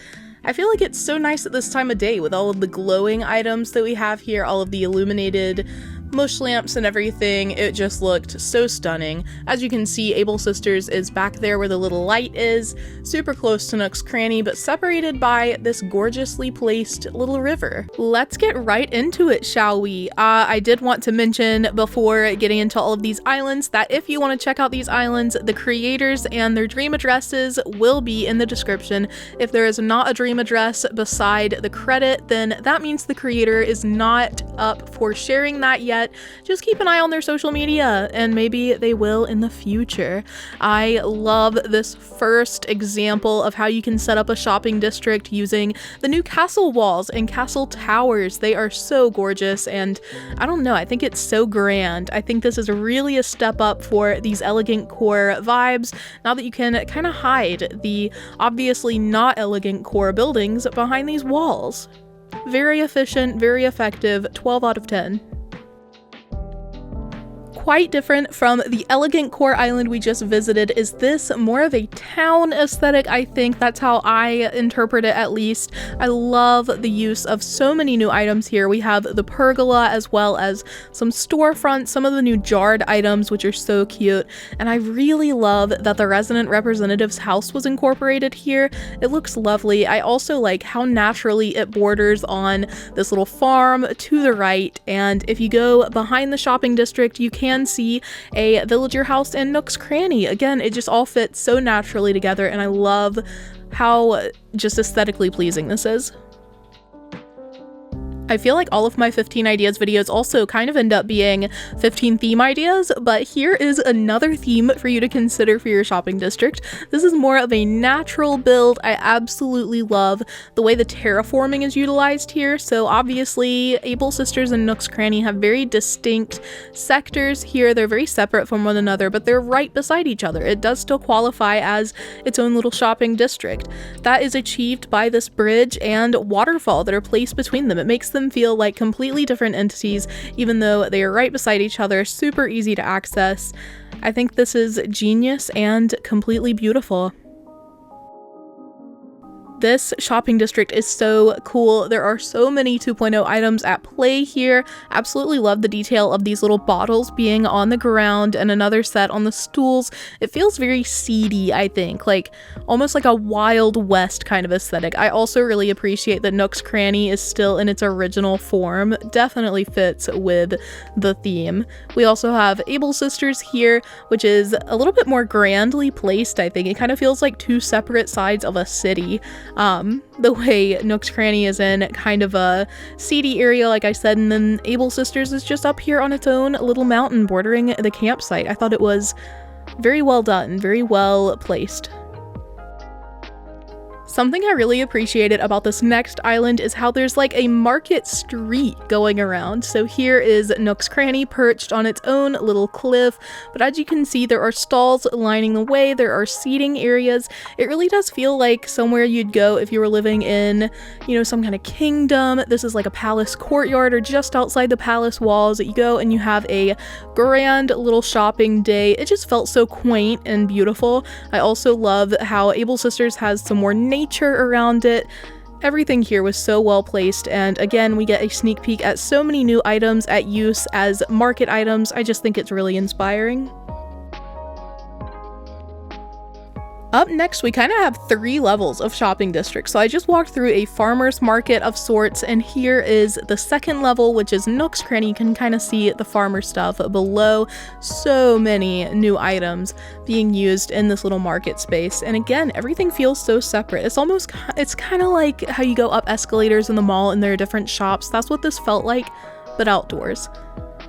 I feel like it's so nice at this time of day with all of the glowing items that we have here, all of the illuminated mush lamps and everything. It just looked so stunning. As you can see, Able Sisters is back there where the little light is, super close to Nook's Cranny, but separated by this gorgeously placed little river. Let's get right into it, shall we? I did want to mention before getting into all of these islands that if you want to check out these islands, the creators and their dream addresses will be in the description. If there is not a dream address beside the credit, then that means the creator is not up for sharing that yet. Just keep an eye on their social media, and maybe they will in the future. I love this first example of how you can set up a shopping district using the new castle walls and castle towers. They are so gorgeous, and I don't know, I think it's so grand. I think this is really a step up for these elegant core vibes, now that you can kind of hide the obviously not elegant core buildings behind these walls. Very efficient, very effective, 12 out of 10. quite different from the elegant core island we just visited is this more of a town aesthetic. I think that's how I interpret it, at least. I love the use of so many new items here. We have the pergola as well as some storefronts, some of the new jarred items, which are so cute. And I really love that the resident representative's house was incorporated here. It looks lovely. I also like how naturally it borders on this little farm to the right. And if you go behind the shopping district, you can see a villager house and Nook's Cranny. Again, it just all fits so naturally together, and I love how just aesthetically pleasing this is. I feel like all of my 15 ideas videos also kind of end up being 15 theme ideas, but here is another theme for you to consider for your shopping district. This is more of a natural build. I absolutely love the way the terraforming is utilized here. So obviously, Able Sisters and Nook's Cranny have very distinct sectors here. They're very separate from one another, but they're right beside each other. It does still qualify as its own little shopping district. That is achieved by this bridge and waterfall that are placed between them. It makes them feel like completely different entities, even though they are right beside each other, super easy to access. I think this is genius and completely beautiful. This shopping district is so cool. There are so many 2.0 items at play here. Absolutely love the detail of these little bottles being on the ground and another set on the stools. It feels very seedy, I think, like almost like a Wild West kind of aesthetic. I also really appreciate that Nook's Cranny is still in its original form. Definitely fits with the theme. We also have Able Sisters here, which is a little bit more grandly placed, I think. It kind of feels like two separate sides of a city. The way Nook's Cranny is in kind of a seedy area, like I said, and then Able Sisters is just up here on its own little mountain bordering the campsite. I thought it was very well done, very well placed. Something I really appreciated about this next island is how there's like a market street going around. So here is Nook's Cranny perched on its own little cliff, but as you can see, there are stalls lining the way, there are seating areas. It really does feel like somewhere you'd go if you were living in, you know, some kind of kingdom. This is like a palace courtyard or just outside the palace walls. You go and you have a grand little shopping day. It just felt so quaint and beautiful. I also love how Able Sisters has some more nature around it. Everything here was so well placed, and again, we get a sneak peek at so many new items at use as market items. I just think it's really inspiring. Up next, we kind of have 3 levels of shopping districts. So I just walked through a farmer's market of sorts, and here is the second level, which is Nook's Cranny. You can kind of see the farmer stuff below. So many new items being used in this little market space. And again, everything feels so separate. It's kind of like how you go up escalators in the mall and there are different shops. That's what this felt like, but outdoors.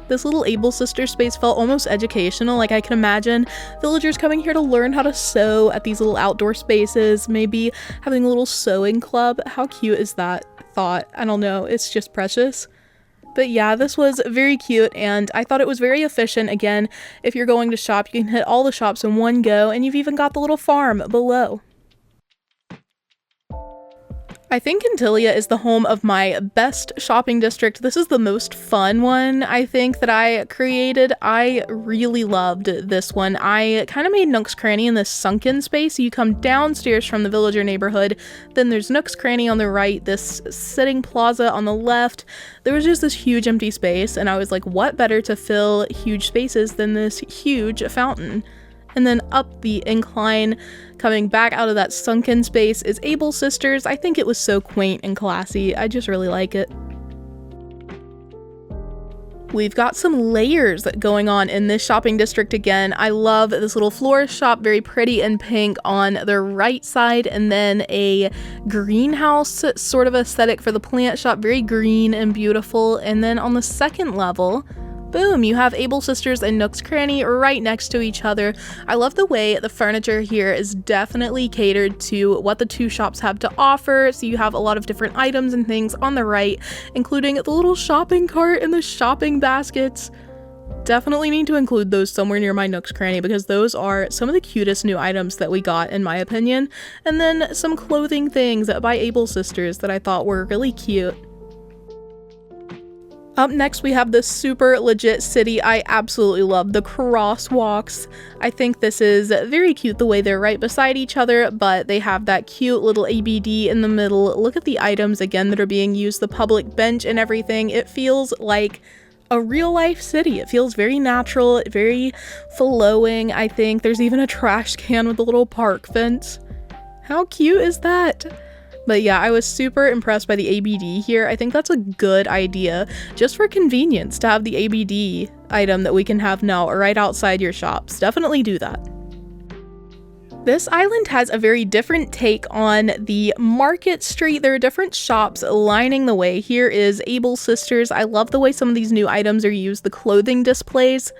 This little Able Sister space felt almost educational. Like I can imagine villagers coming here to learn how to sew at these little outdoor spaces, maybe having a little sewing club. How cute is that thought? I don't know, it's just precious. But yeah, this was very cute, and I thought it was very efficient. Again, if you're going to shop, you can hit all the shops in one go, and you've even got the little farm below. I think Antilia is the home of my best shopping district. This is the most fun one, I think, that I created. I really loved this one. I kind of made Nook's Cranny in this sunken space. You come downstairs from the villager neighborhood, then there's Nook's Cranny on the right, this sitting plaza on the left. There was just this huge empty space, and I was like, what better to fill huge spaces than this huge fountain? And then up the incline, coming back out of that sunken space, is Able Sisters. I think it was so quaint and classy. I just really like it. We've got some layers going on in this shopping district again. I love this little florist shop, very pretty and pink on the right side, and then a greenhouse sort of aesthetic for the plant shop, very green and beautiful. And then on the second level, boom, you have Able Sisters and Nook's Cranny right next to each other. I love the way the furniture here is definitely catered to what the two shops have to offer. So you have a lot of different items and things on the right, including the little shopping cart and the shopping baskets. Definitely need to include those somewhere near my Nook's Cranny because those are some of the cutest new items that we got, in my opinion. And then some clothing things by Able Sisters that I thought were really cute. Up next, we have this super legit city I absolutely love, the crosswalks. I think this is very cute the way they're right beside each other, but they have that cute little ABD in the middle. Look at the items again that are being used, the public bench and everything. It feels like a real life city. It feels very natural, very flowing. I think there's even a trash can with a little park fence. How cute is that? But yeah, I was super impressed by the ABD here. I think that's a good idea, just for convenience, to have the ABD item that we can have now right outside your shops. Definitely do that. This island has a very different take on the market street. There are different shops lining the way. Here is Able Sisters. I love the way some of these new items are used. The clothing displays,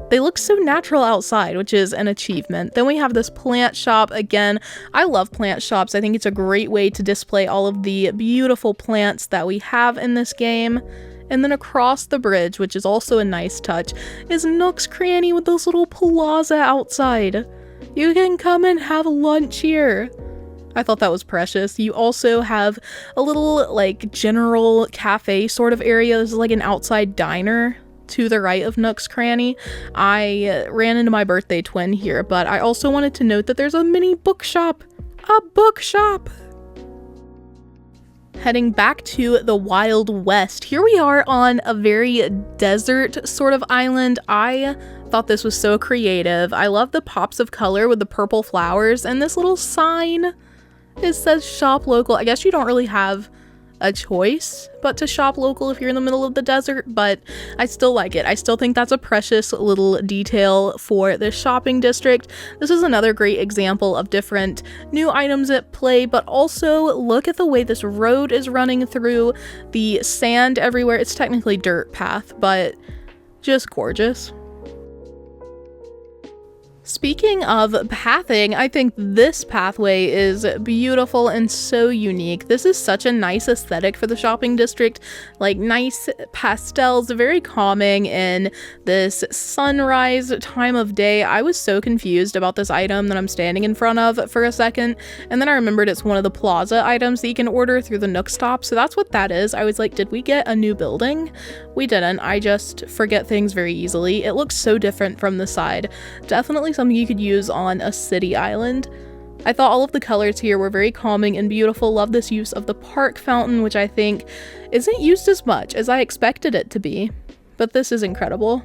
they look so natural outside, which is an achievement. Then we have this plant shop. Again, I love plant shops. I think it's a great way to display all of the beautiful plants that we have in this game. And then across the bridge, which is also a nice touch, is Nook's Cranny with this little plaza outside. You can come and have lunch here. I thought that was precious. You also have a little like general cafe sort of area. This is like an outside diner to the right of Nook's Cranny. I ran into my birthday twin here, but I also wanted to note that there's a mini bookshop. A bookshop! Heading back to the Wild West. Here we are on a very desert sort of island. I thought this was so creative. I love the pops of color with the purple flowers and this little sign. It says shop local. I guess you don't really have a choice but to shop local if you're in the middle of the desert, but I still like it. I still think that's a precious little detail for the shopping district. This is another great example of different new items at play, but also look at the way this road is running through the sand everywhere. It's technically dirt path, but just gorgeous. Speaking of pathing, I think this pathway is beautiful and so unique. This is such a nice aesthetic for the shopping district, like nice pastels, very calming in this sunrise time of day. I was so confused about this item that I'm standing in front of for a second, and then I remembered it's one of the plaza items that you can order through the Nook stop, so that's what that is. I was like, did we get a new building? We didn't. I just forget things very easily. It looks so different from the side. Definitely something you could use on a city island. I thought all of the colors here were very calming and beautiful. Love this use of the park fountain, which I think isn't used as much as I expected it to be, but this is incredible.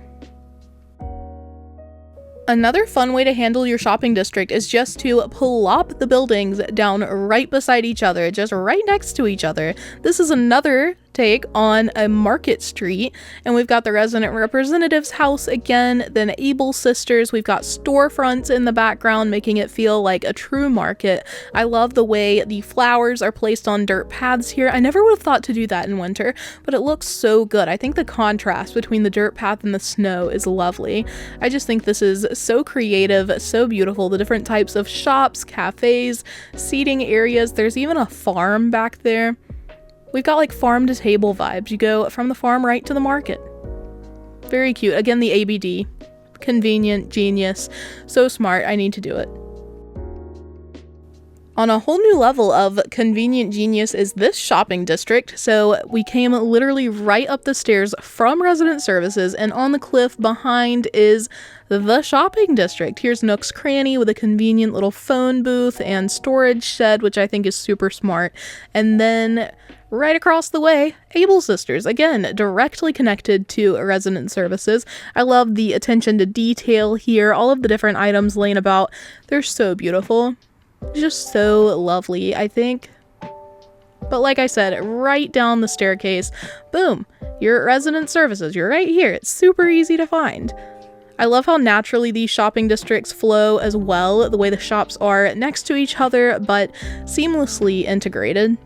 Another fun way to handle your shopping district is just to plop the buildings down right beside each other, just right next to each other. This is another take on a market street, and we've got the resident representative's house again, then Able Sisters. We've got storefronts in the background, making it feel like a true market. I love the way the flowers are placed on dirt paths here. I never would have thought to do that in winter, but it looks so good. I think the contrast between the dirt path and the snow is lovely. I just think this is so creative, so beautiful. The different types of shops, cafes, seating areas. There's even a farm back there. We've got like farm to table vibes. You go from the farm right to the market. Very cute. Again, the ABD. Convenient, genius. So smart. I need to do it. On a whole new level of convenient genius is this shopping district. So we came literally right up the stairs from resident services, and on the cliff behind is the shopping district. Here's Nook's Cranny with a convenient little phone booth and storage shed, which I think is super smart. And then right across the way, Able Sisters, again, directly connected to resident services. I love the attention to detail here, all of the different items laying about. They're so beautiful. Just so lovely, I think. But like I said, right down the staircase, boom, you're at resident services. You're right here. It's super easy to find. I love how naturally these shopping districts flow as well, the way the shops are next to each other, but seamlessly integrated.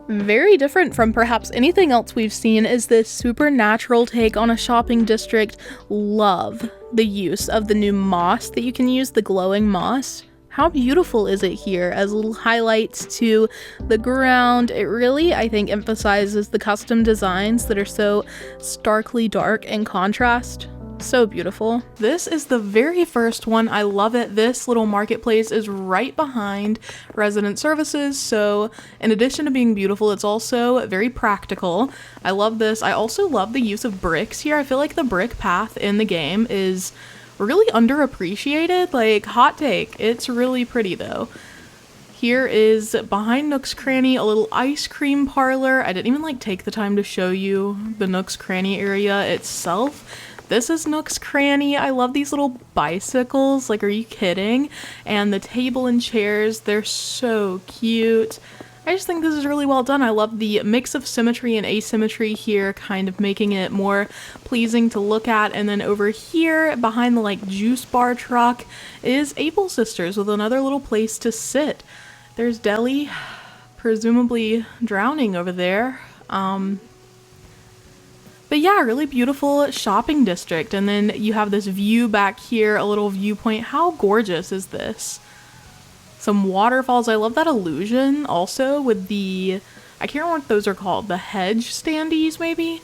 Very different from perhaps anything else we've seen is this supernatural take on a shopping district. Love the use of the new moss that you can use, the glowing moss. How beautiful is it here as little highlights to the ground. It really, I think, emphasizes the custom designs that are so starkly dark in contrast. So beautiful. This is the very first one. I love it. This little marketplace is right behind resident services, so in addition to being beautiful, it's also very practical. I love this. I also love the use of bricks here. I feel like the brick path in the game is really underappreciated. Like, hot take. It's really pretty though. Here is behind Nook's Cranny, a little ice cream parlor. I didn't even like take the time to show you the Nook's Cranny area itself. This is Nook's Cranny. I love these little bicycles. Like, are you kidding? And the table and chairs, they're so cute. I just think this is really well done. I love the mix of symmetry and asymmetry here, kind of making it more pleasing to look at. And then over here, behind the like juice bar truck, is Able Sisters with another little place to sit. There's Deli, presumably drowning over there. But yeah, really beautiful shopping district. And then you have this view back here, a little viewpoint. How gorgeous is this? Some waterfalls. I love that illusion also with the, I can't remember what those are called, the hedge standees maybe?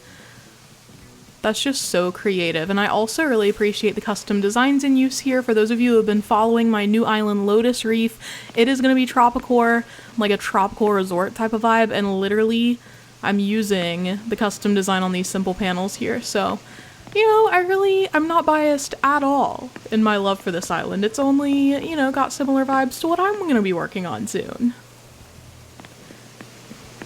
That's just so creative. And I also really appreciate the custom designs in use here. For those of you who have been following my new island Lotus Reef, it is going to be tropical, like a tropical resort type of vibe, and literally I'm using the custom design on these simple panels here. So, you know, I'm not biased at all in my love for this island. It's only, you know, got similar vibes to what I'm going to be working on soon.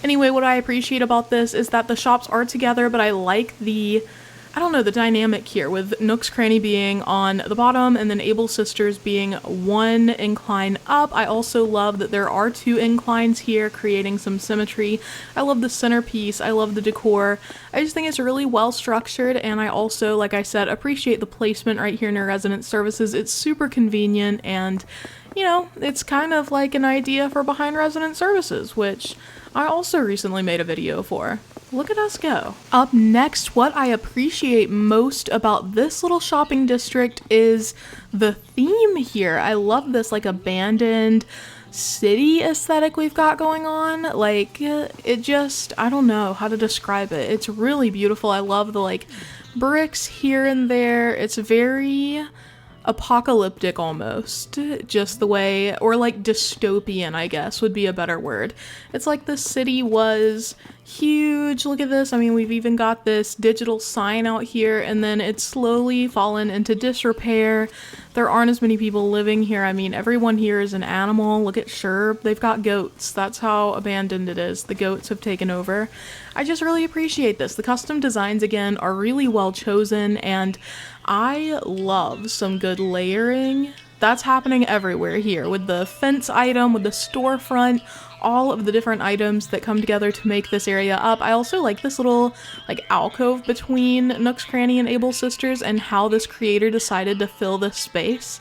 Anyway, what I appreciate about this is that the shops are together, but I like the, I don't know, the dynamic here with Nook's Cranny being on the bottom and then Able Sisters being one incline up. I also love that there are two inclines here, creating some symmetry. I love the centerpiece. I love the decor. I just think it's really well structured, and I also, like I said, appreciate the placement right here near resident services. It's super convenient, and you know, it's kind of like an idea for behind resident services, which I also recently made a video for. Look at us go. Up next, what I appreciate most about this little shopping district is the theme here. I love this like abandoned city aesthetic we've got going on. Like, it just, I don't know how to describe it. It's really beautiful. I love the like bricks here and there. It's very apocalyptic almost, just the way, or like dystopian, I guess would be a better word. It's like the city was huge. Look at this. I mean, we've even got this digital sign out here, and then it's slowly fallen into disrepair. There aren't as many people living here. I mean, everyone here is an animal. Look at Sherb. They've got goats. That's how abandoned it is. The goats have taken over. I just really appreciate this. The custom designs, again, are really well chosen, and I love some good layering. That's happening everywhere here with the fence item, with the storefront, all of the different items that come together to make this area up. I also like this little like alcove between Nook's Cranny and Able Sisters and how this creator decided to fill this space.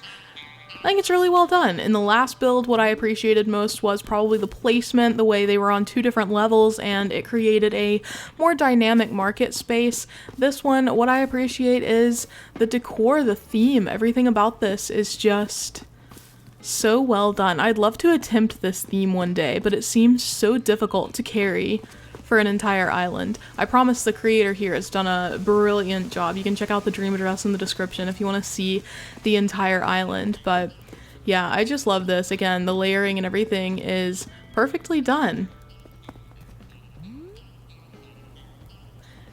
I think it's really well done. In the last build, what I appreciated most was probably the placement, the way they were on two different levels, and it created a more dynamic market space. This one, what I appreciate is the decor, the theme, everything about this is just so well done. I'd love to attempt this theme one day, but it seems so difficult to carry for an entire island. I promise the creator here has done a brilliant job. You can check out the dream address in the description if you want to see the entire island. But yeah, I just love this. Again, the layering and everything is perfectly done.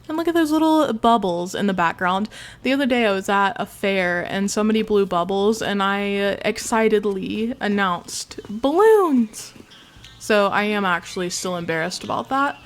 And look at those little bubbles in the background. The other day I was at a fair and somebody blew bubbles and I excitedly announced balloons. So I am actually still embarrassed about that.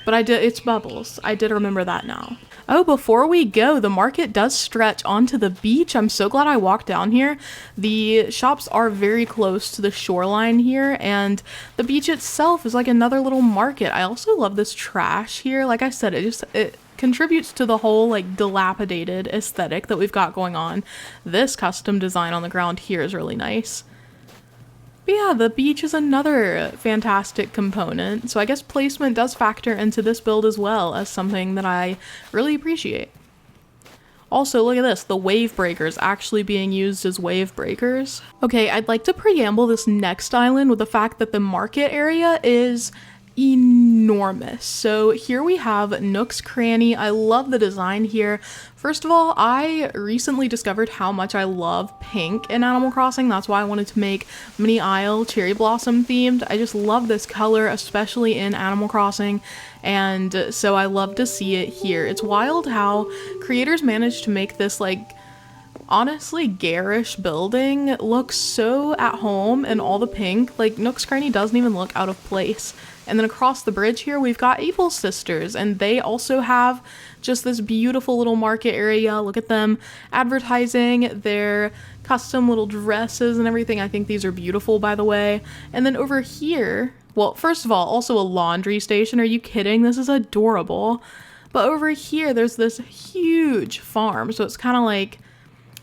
But it's bubbles. I did remember that now. Oh, before we go, the market does stretch onto the beach. I'm so glad I walked down here. The shops are very close to the shoreline here, and the beach itself is like another little market. I also love this trash here. Like I said, it contributes to the whole like dilapidated aesthetic that we've got going on. This custom design on the ground here is really nice. But yeah, the beach is another fantastic component, so I guess placement does factor into this build as well as something that I really appreciate. Also, look at this, the wave breakers actually being used as wave breakers. Okay, I'd like to preamble this next island with the fact that the market area is enormous. So here we have Nook's Cranny. I love the design here. First of all, I recently discovered how much I love pink in Animal Crossing. That's why I wanted to make Mini Isle cherry blossom themed. I just love this color, especially in Animal Crossing, and so I love to see it here. It's wild how creators managed to make this like honestly garish building look so at home in all the pink. Like Nook's Cranny doesn't even look out of place. And then across the bridge here we've got Able Sisters, and they also have just this beautiful little market area. Look at them advertising their custom little dresses and everything. I think these are beautiful, by the way. And then over here, well, first of all, also a laundry station. Are you kidding? This is adorable. But over here there's this huge farm, so it's kind of like,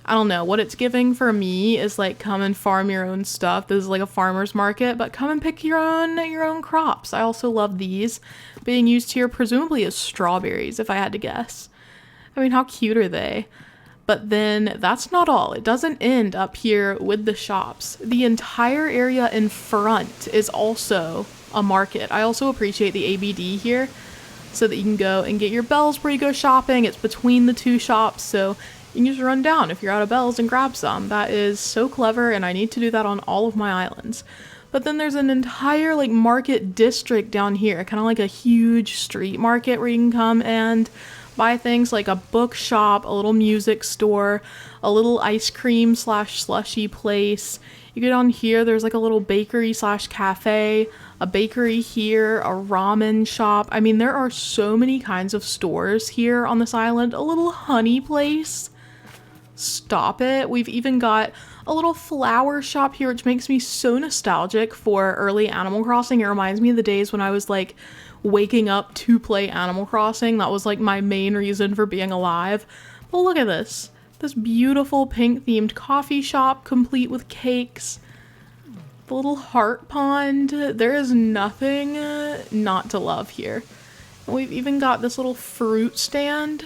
I don't know, what it's giving for me is like, come and farm your own stuff. This is like a farmer's market, but come and pick your own crops. I also love these being used here presumably as strawberries, if I had to guess. I mean, how cute are they? But then that's not all. It doesn't end up here with the shops. The entire area in front is also a market. I also appreciate the ABD here so that you can go and get your bells where you go shopping. It's between the two shops, so you can just run down if you're out of bells and grab some. That is so clever, and I need to do that on all of my islands. But then there's an entire like market district down here, kind of like a huge street market where you can come and buy things like a bookshop, a little music store, a little ice cream slash slushy place. You get on here, there's like a little bakery slash cafe, a bakery here, a ramen shop. I mean, there are so many kinds of stores here on this island. A little honey place. Stop it. We've even got a little flower shop here, which makes me so nostalgic for early Animal Crossing. It reminds me of the days when I was like waking up to play Animal Crossing. That was like my main reason for being alive. But look at this. This beautiful pink themed coffee shop complete with cakes. The little heart pond. There is nothing not to love here. And we've even got this little fruit stand.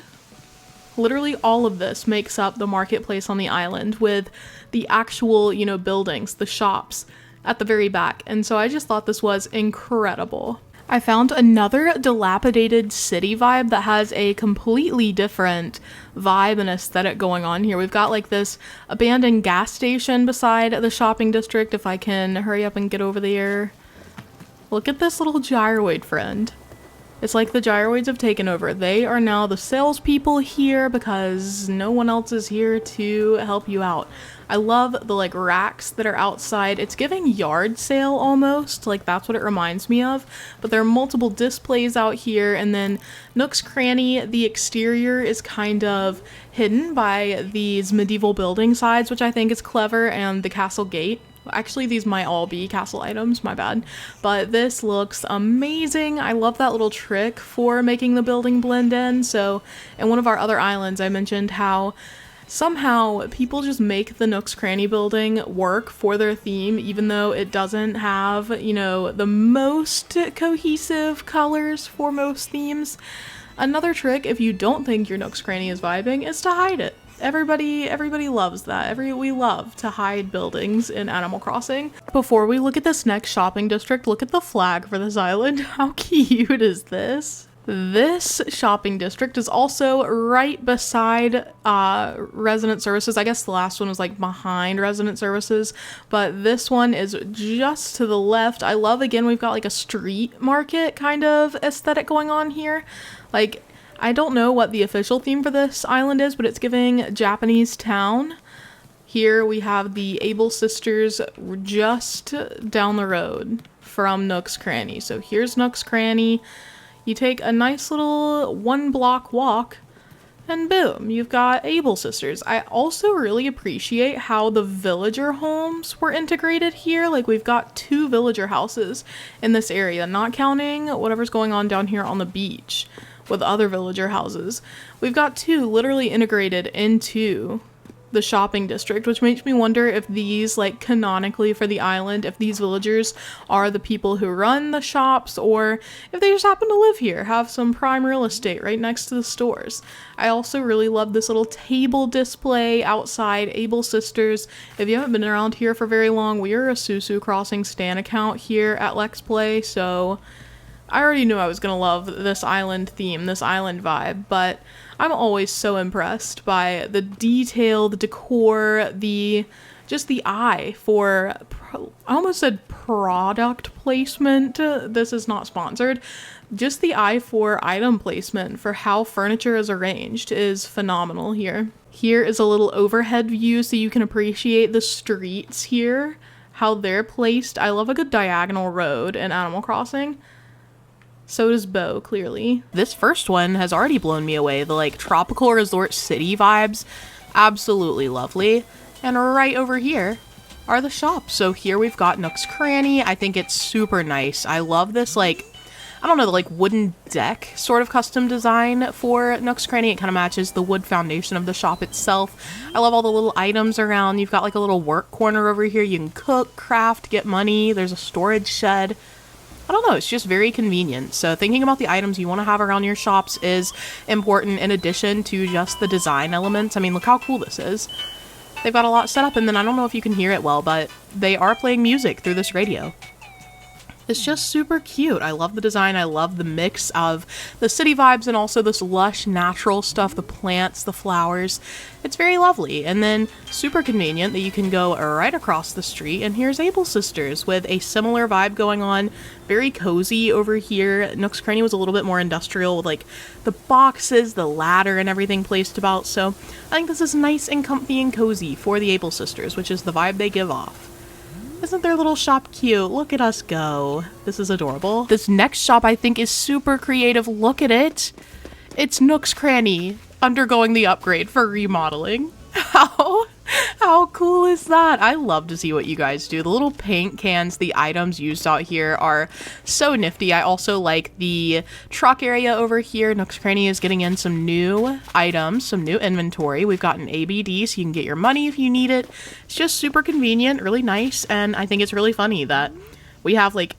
Literally all of this makes up the marketplace on the island with the actual, you know, buildings, the shops at the very back. And so I just thought this was incredible. I found another dilapidated city vibe that has a completely different vibe and aesthetic going on here. We've got like this abandoned gas station beside the shopping district. If I can hurry up and get over there. Look at this little gyroid friend. It's like the gyroids have taken over. They are now the salespeople here because no one else is here to help you out. I love the like racks that are outside. It's giving yard sale almost, like that's what it reminds me of. But there are multiple displays out here, and then Nook's Cranny, the exterior is kind of hidden by these medieval building sides, which I think is clever, and the castle gate. Actually, these might all be castle items, my bad. But this looks amazing. I love that little trick for making the building blend in. So in one of our other islands, I mentioned how somehow people just make the Nook's Cranny building work for their theme, even though it doesn't have, you know, the most cohesive colors for most themes. Another trick, if you don't think your Nook's Cranny is vibing, is to hide it. Everybody loves that. We love to hide buildings in Animal Crossing. Before we look at this next shopping district, look at the flag for this island. How cute is this? This shopping district is also right beside resident services. I guess the last one was like behind resident services, but this one is just to the left. I love, again, we've got like a street market kind of aesthetic going on here. Like, I don't know what the official theme for this island is, but it's giving Japanese town. Here we have the Able Sisters just down the road from Nook's Cranny. So here's Nook's Cranny. You take a nice little 1-block walk and boom, you've got Able Sisters. I also really appreciate how the villager homes were integrated here. Like, we've got 2 villager houses in this area, not counting whatever's going on down here on the beach with other villager houses. We've got 2 literally integrated into the shopping district, which makes me wonder if these, like, canonically for the island, if these villagers are the people who run the shops, or if they just happen to live here, have some prime real estate right next to the stores. I also really love this little table display outside Able Sisters. If you haven't been around here for very long, we are a Susu Crossing stan account here at Lex Play, so I already knew I was gonna love this island theme, this island vibe, but I'm always so impressed by the detail, the decor, just the eye for, I almost said product placement. This is not sponsored. Just the eye for item placement for how furniture is arranged is phenomenal here. Here is a little overhead view so you can appreciate the streets here, how they're placed. I love a good diagonal road in Animal Crossing. So does Bo, clearly. This first one has already blown me away. The like tropical resort city vibes, absolutely lovely. And right over here are the shops. So here we've got Nook's Cranny. I think it's super nice. I love this like, I don't know, the like wooden deck sort of custom design for Nook's Cranny. It kind of matches the wood foundation of the shop itself. I love all the little items around. You've got like a little work corner over here. You can cook, craft, get money. There's a storage shed. I don't know, it's just very convenient. So thinking about the items you want to have around your shops is important in addition to just the design elements. I mean, look how cool this is. They've got a lot set up, and then I don't know if you can hear it well, but they are playing music through this radio. It's just super cute. I love the design. I love the mix of the city vibes and also this lush natural stuff, the plants, the flowers. It's very lovely. And then super convenient that you can go right across the street. And here's Able Sisters with a similar vibe going on. Very cozy over here. Nook's Cranny was a little bit more industrial with like the boxes, the ladder, and everything placed about. So I think this is nice and comfy and cozy for the Able Sisters, which is the vibe they give off. Isn't their little shop cute? Look at us go. This is adorable. This next shop I think is super creative. Look at it. It's Nook's Cranny undergoing the upgrade for remodeling. How cool is that? I love to see what you guys do. The little paint cans, the items used out here are so nifty. I also like the truck area over here. Nook's Cranny is getting in some new items, some new inventory. We've got an ABD so you can get your money if you need it. It's just super convenient, really nice, and I think it's really funny that we have like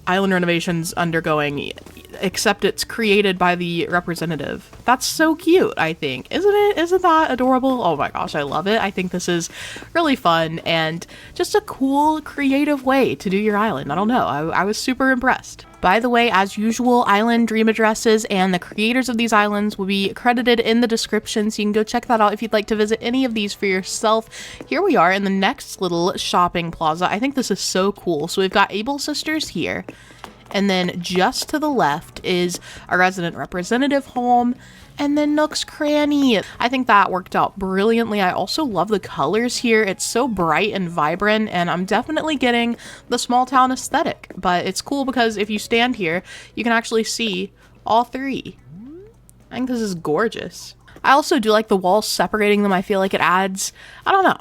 island renovations undergoing, except it's created by the representative. That's so cute, I think. Isn't it? Isn't that adorable? Oh my gosh, I love it. I think this is really fun and just a cool, creative way to do your island. I don't know. I was super impressed. By the way, as usual, island dream addresses and the creators of these islands will be credited in the description, so you can go check that out if you'd like to visit any of these for yourself. Here we are in the next little shopping plaza. I think this is so cool. So we've got Able Sisters here, and then just to the left is a resident representative home, and then Nook's Cranny. I think that worked out brilliantly. I also love the colors here. It's so bright and vibrant, and I'm definitely getting the small town aesthetic. But it's cool because if you stand here, you can actually see all three. I think this is gorgeous. I also do like the walls separating them. I feel like it adds, I don't know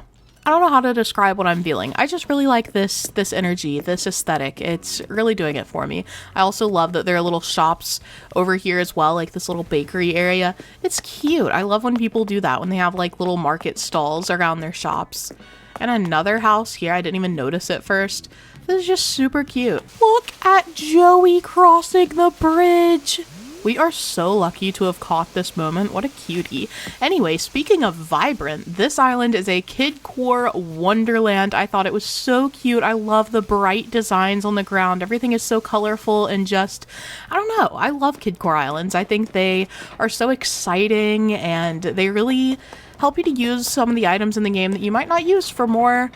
how to describe what I'm feeling. I just really like this energy, this aesthetic. It's really doing it for me. I also love that there are little shops over here as well, like this little bakery area. It's cute. I love when people do that, when they have like little market stalls around their shops. And another house here, I didn't even notice it first. This is just super cute. Look at Joey crossing the bridge. We are so lucky to have caught this moment. What a cutie. Anyway, speaking of vibrant, this island is a Kidcore wonderland. I thought it was so cute. I love the bright designs on the ground. Everything is so colorful and just, I don't know. I love Kidcore islands. I think they are so exciting and they really help you to use some of the items in the game that you might not use for more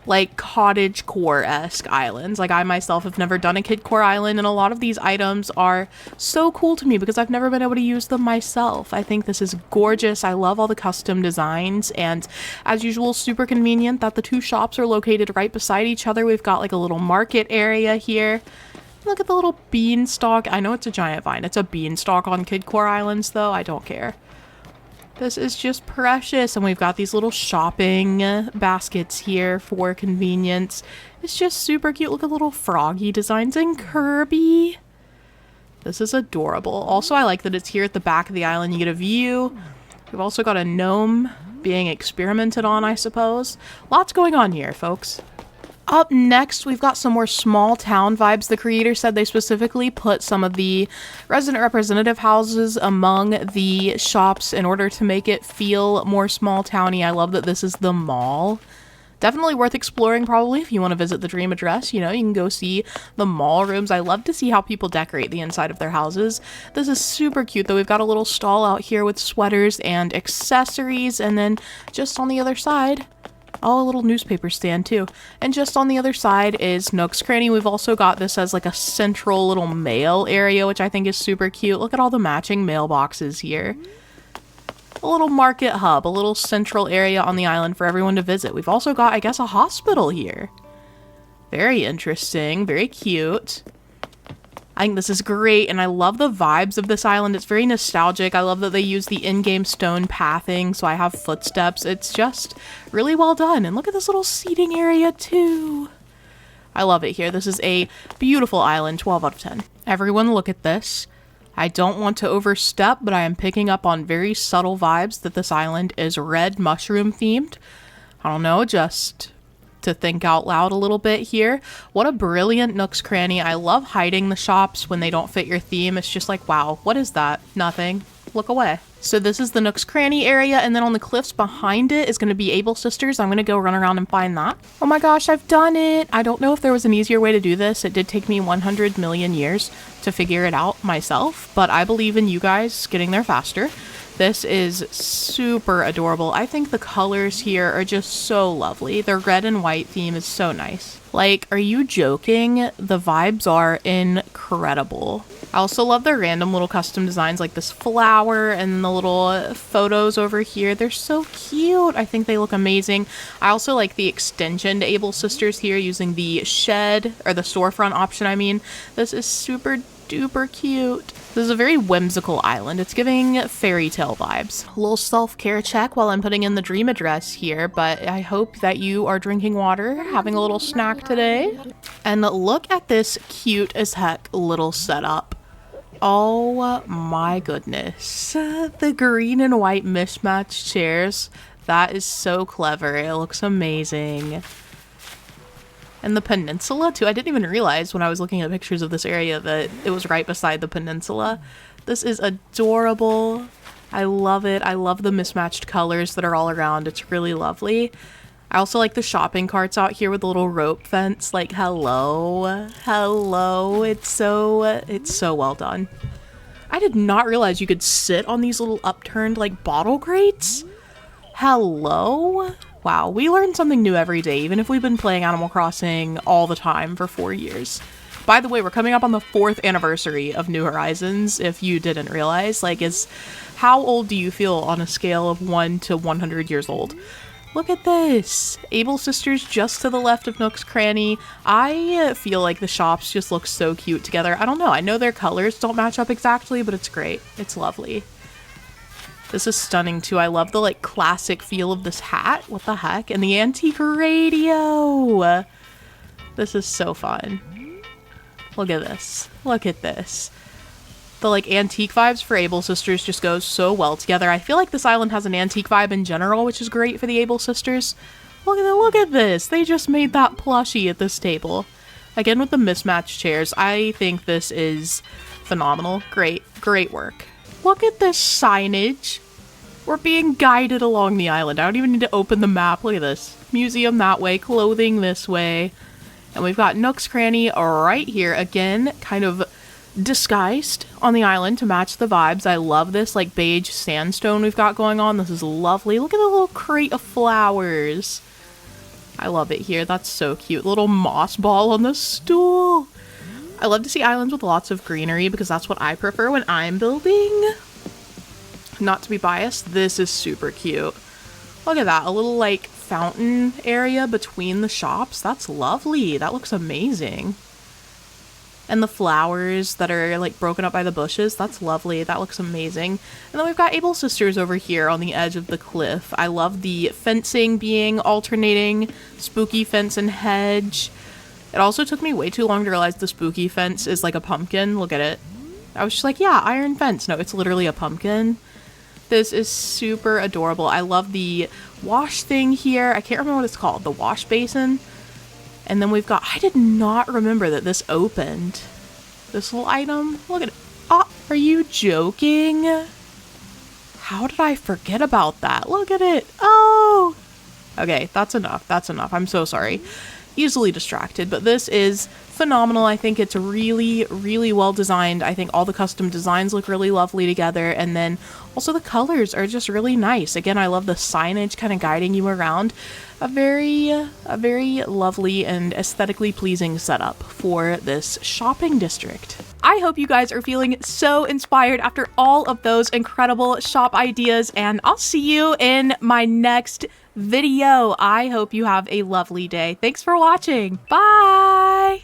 like cottage core-esque islands. Like I myself have never done a Kidcore island, and a lot of these items are so cool to me because I've never been able to use them myself. I think this is gorgeous. I love all the custom designs, and as usual, super convenient that the two shops are located right beside each other. We've got like a little market area here. Look at the little beanstalk. I know it's a giant vine. It's a beanstalk on Kidcore islands though. I don't care. This is just precious, and we've got these little shopping baskets here for convenience. It's just super cute. Look at little froggy designs and Kirby. This is adorable. Also, I like that it's here at the back of the island. You get a view. We've also got a gnome being experimented on, I suppose. Lots going on here, folks. Up next, we've got some more small town vibes. The creator said they specifically put some of the resident representative houses among the shops in order to make it feel more small towny. I love that this is the mall. Definitely worth exploring probably if you want to visit the dream address. You know, you can go see the mall rooms. I love to see how people decorate the inside of their houses. This is super cute though. We've got a little stall out here with sweaters and accessories, and then just on the other side, oh, a little newspaper stand too. And just on the other side is Nook's Cranny. We've also got this as like a central little mail area, which I think is super cute. Look at all the matching mailboxes here. A little market hub, a little central area on the island for everyone to visit. We've also got, I guess, a hospital here. Very interesting, very cute. I think this is great, and I love the vibes of this island. It's very nostalgic. I love that they use the in-game stone pathing, so I have footsteps. It's just really well done. And look at this little seating area, too. I love it here. This is a beautiful island, 12 out of 10. Everyone, look at this. I don't want to overstep, but I am picking up on very subtle vibes that this island is red mushroom themed. I don't know, just to think out loud a little bit here. What a brilliant Nook's Cranny. I love hiding the shops when they don't fit your theme. It's just like, wow, what is that? Nothing. Look away. So this is the Nook's Cranny area, and then on the cliffs behind it is going to be Able Sisters. I'm going to go run around and find that. Oh my gosh, I've done it! I don't know if there was an easier way to do this. It did take me 100 million years to figure it out myself, but I believe in you guys getting there faster. This is super adorable. I think the colors here are just so lovely. Their red and white theme is so nice. Like, are you joking? The vibes are incredible. I also love their random little custom designs like this flower and the little photos over here. They're so cute. I think they look amazing. I also like the extension to Able Sisters here using the shed, or the storefront option, I mean. This is super duper cute. This is a very whimsical island. It's giving fairy tale vibes. A little self-care check while I'm putting in the dream address here, but I hope that you are drinking water, having a little snack today. And look at this cute as heck little setup. Oh my goodness. The green and white mismatched chairs. That is so clever. It looks amazing. And the peninsula too. I didn't even realize when I was looking at pictures of this area that it was right beside the peninsula. This is adorable. I love it. I love the mismatched colors that are all around. It's really lovely. I also like the shopping carts out here with the little rope fence. Like, hello. Hello. It's so well done. I did not realize you could sit on these little upturned like bottle crates. Hello. Wow, we learn something new every day, even if we've been playing Animal Crossing all the time for 4 years. By the way, we're coming up on the 4th anniversary of New Horizons, if you didn't realize. Like, how old do you feel on a scale of 1 to 100 years old? Look at this! Able Sisters just to the left of Nook's Cranny. I feel like the shops just look so cute together. I don't know, I know their colors don't match up exactly, but it's great. It's lovely. This is stunning too. I love the like classic feel of this hat. What the heck? And the antique radio. This is so fun. Look at this. Look at this. The like antique vibes for Able Sisters just goes so well together. I feel like this island has an antique vibe in general, which is great for the Able Sisters. Look at this. They just made that plushie at this table. Again with the mismatched chairs. I think this is phenomenal. Great work. Look at this signage. We're being guided along the island. I don't even need to open the map. Look at this. Museum that way, clothing this way. And we've got Nook's Cranny right here. Again, kind of disguised on the island to match the vibes. I love this like beige sandstone we've got going on. This is lovely. Look at the little crate of flowers. I love it here. That's so cute. Little moss ball on the stool. I love to see islands with lots of greenery because that's what I prefer when I'm building. Not to be biased, this is super cute. Look at that, a little like fountain area between the shops. That's lovely. That looks amazing. And the flowers that are like broken up by the bushes, that's lovely. That looks amazing. And then we've got Able Sisters over here on the edge of the cliff. I love the fencing being alternating, spooky fence and hedge. It also took me way too long to realize the spooky fence is like a pumpkin. Look at it. I was just like, yeah, iron fence. No, it's literally a pumpkin. This is super adorable. I love the wash thing here. I can't remember what it's called. The wash basin. And then we've got, I did not remember that this opened. This little item. Look at it. Oh, are you joking? How did I forget about that? Look at it. Oh, Okay, that's enough. That's enough. I'm so sorry. Easily distracted, but this is phenomenal. I think it's really, really well designed. I think all the custom designs look really lovely together, and then also the colors are just really nice. Again, I love the signage kind of guiding you around. A very lovely and aesthetically pleasing setup for this shopping district. I hope you guys are feeling so inspired after all of those incredible shop ideas, and I'll see you in my next video. I hope you have a lovely day. Thanks for watching. Bye!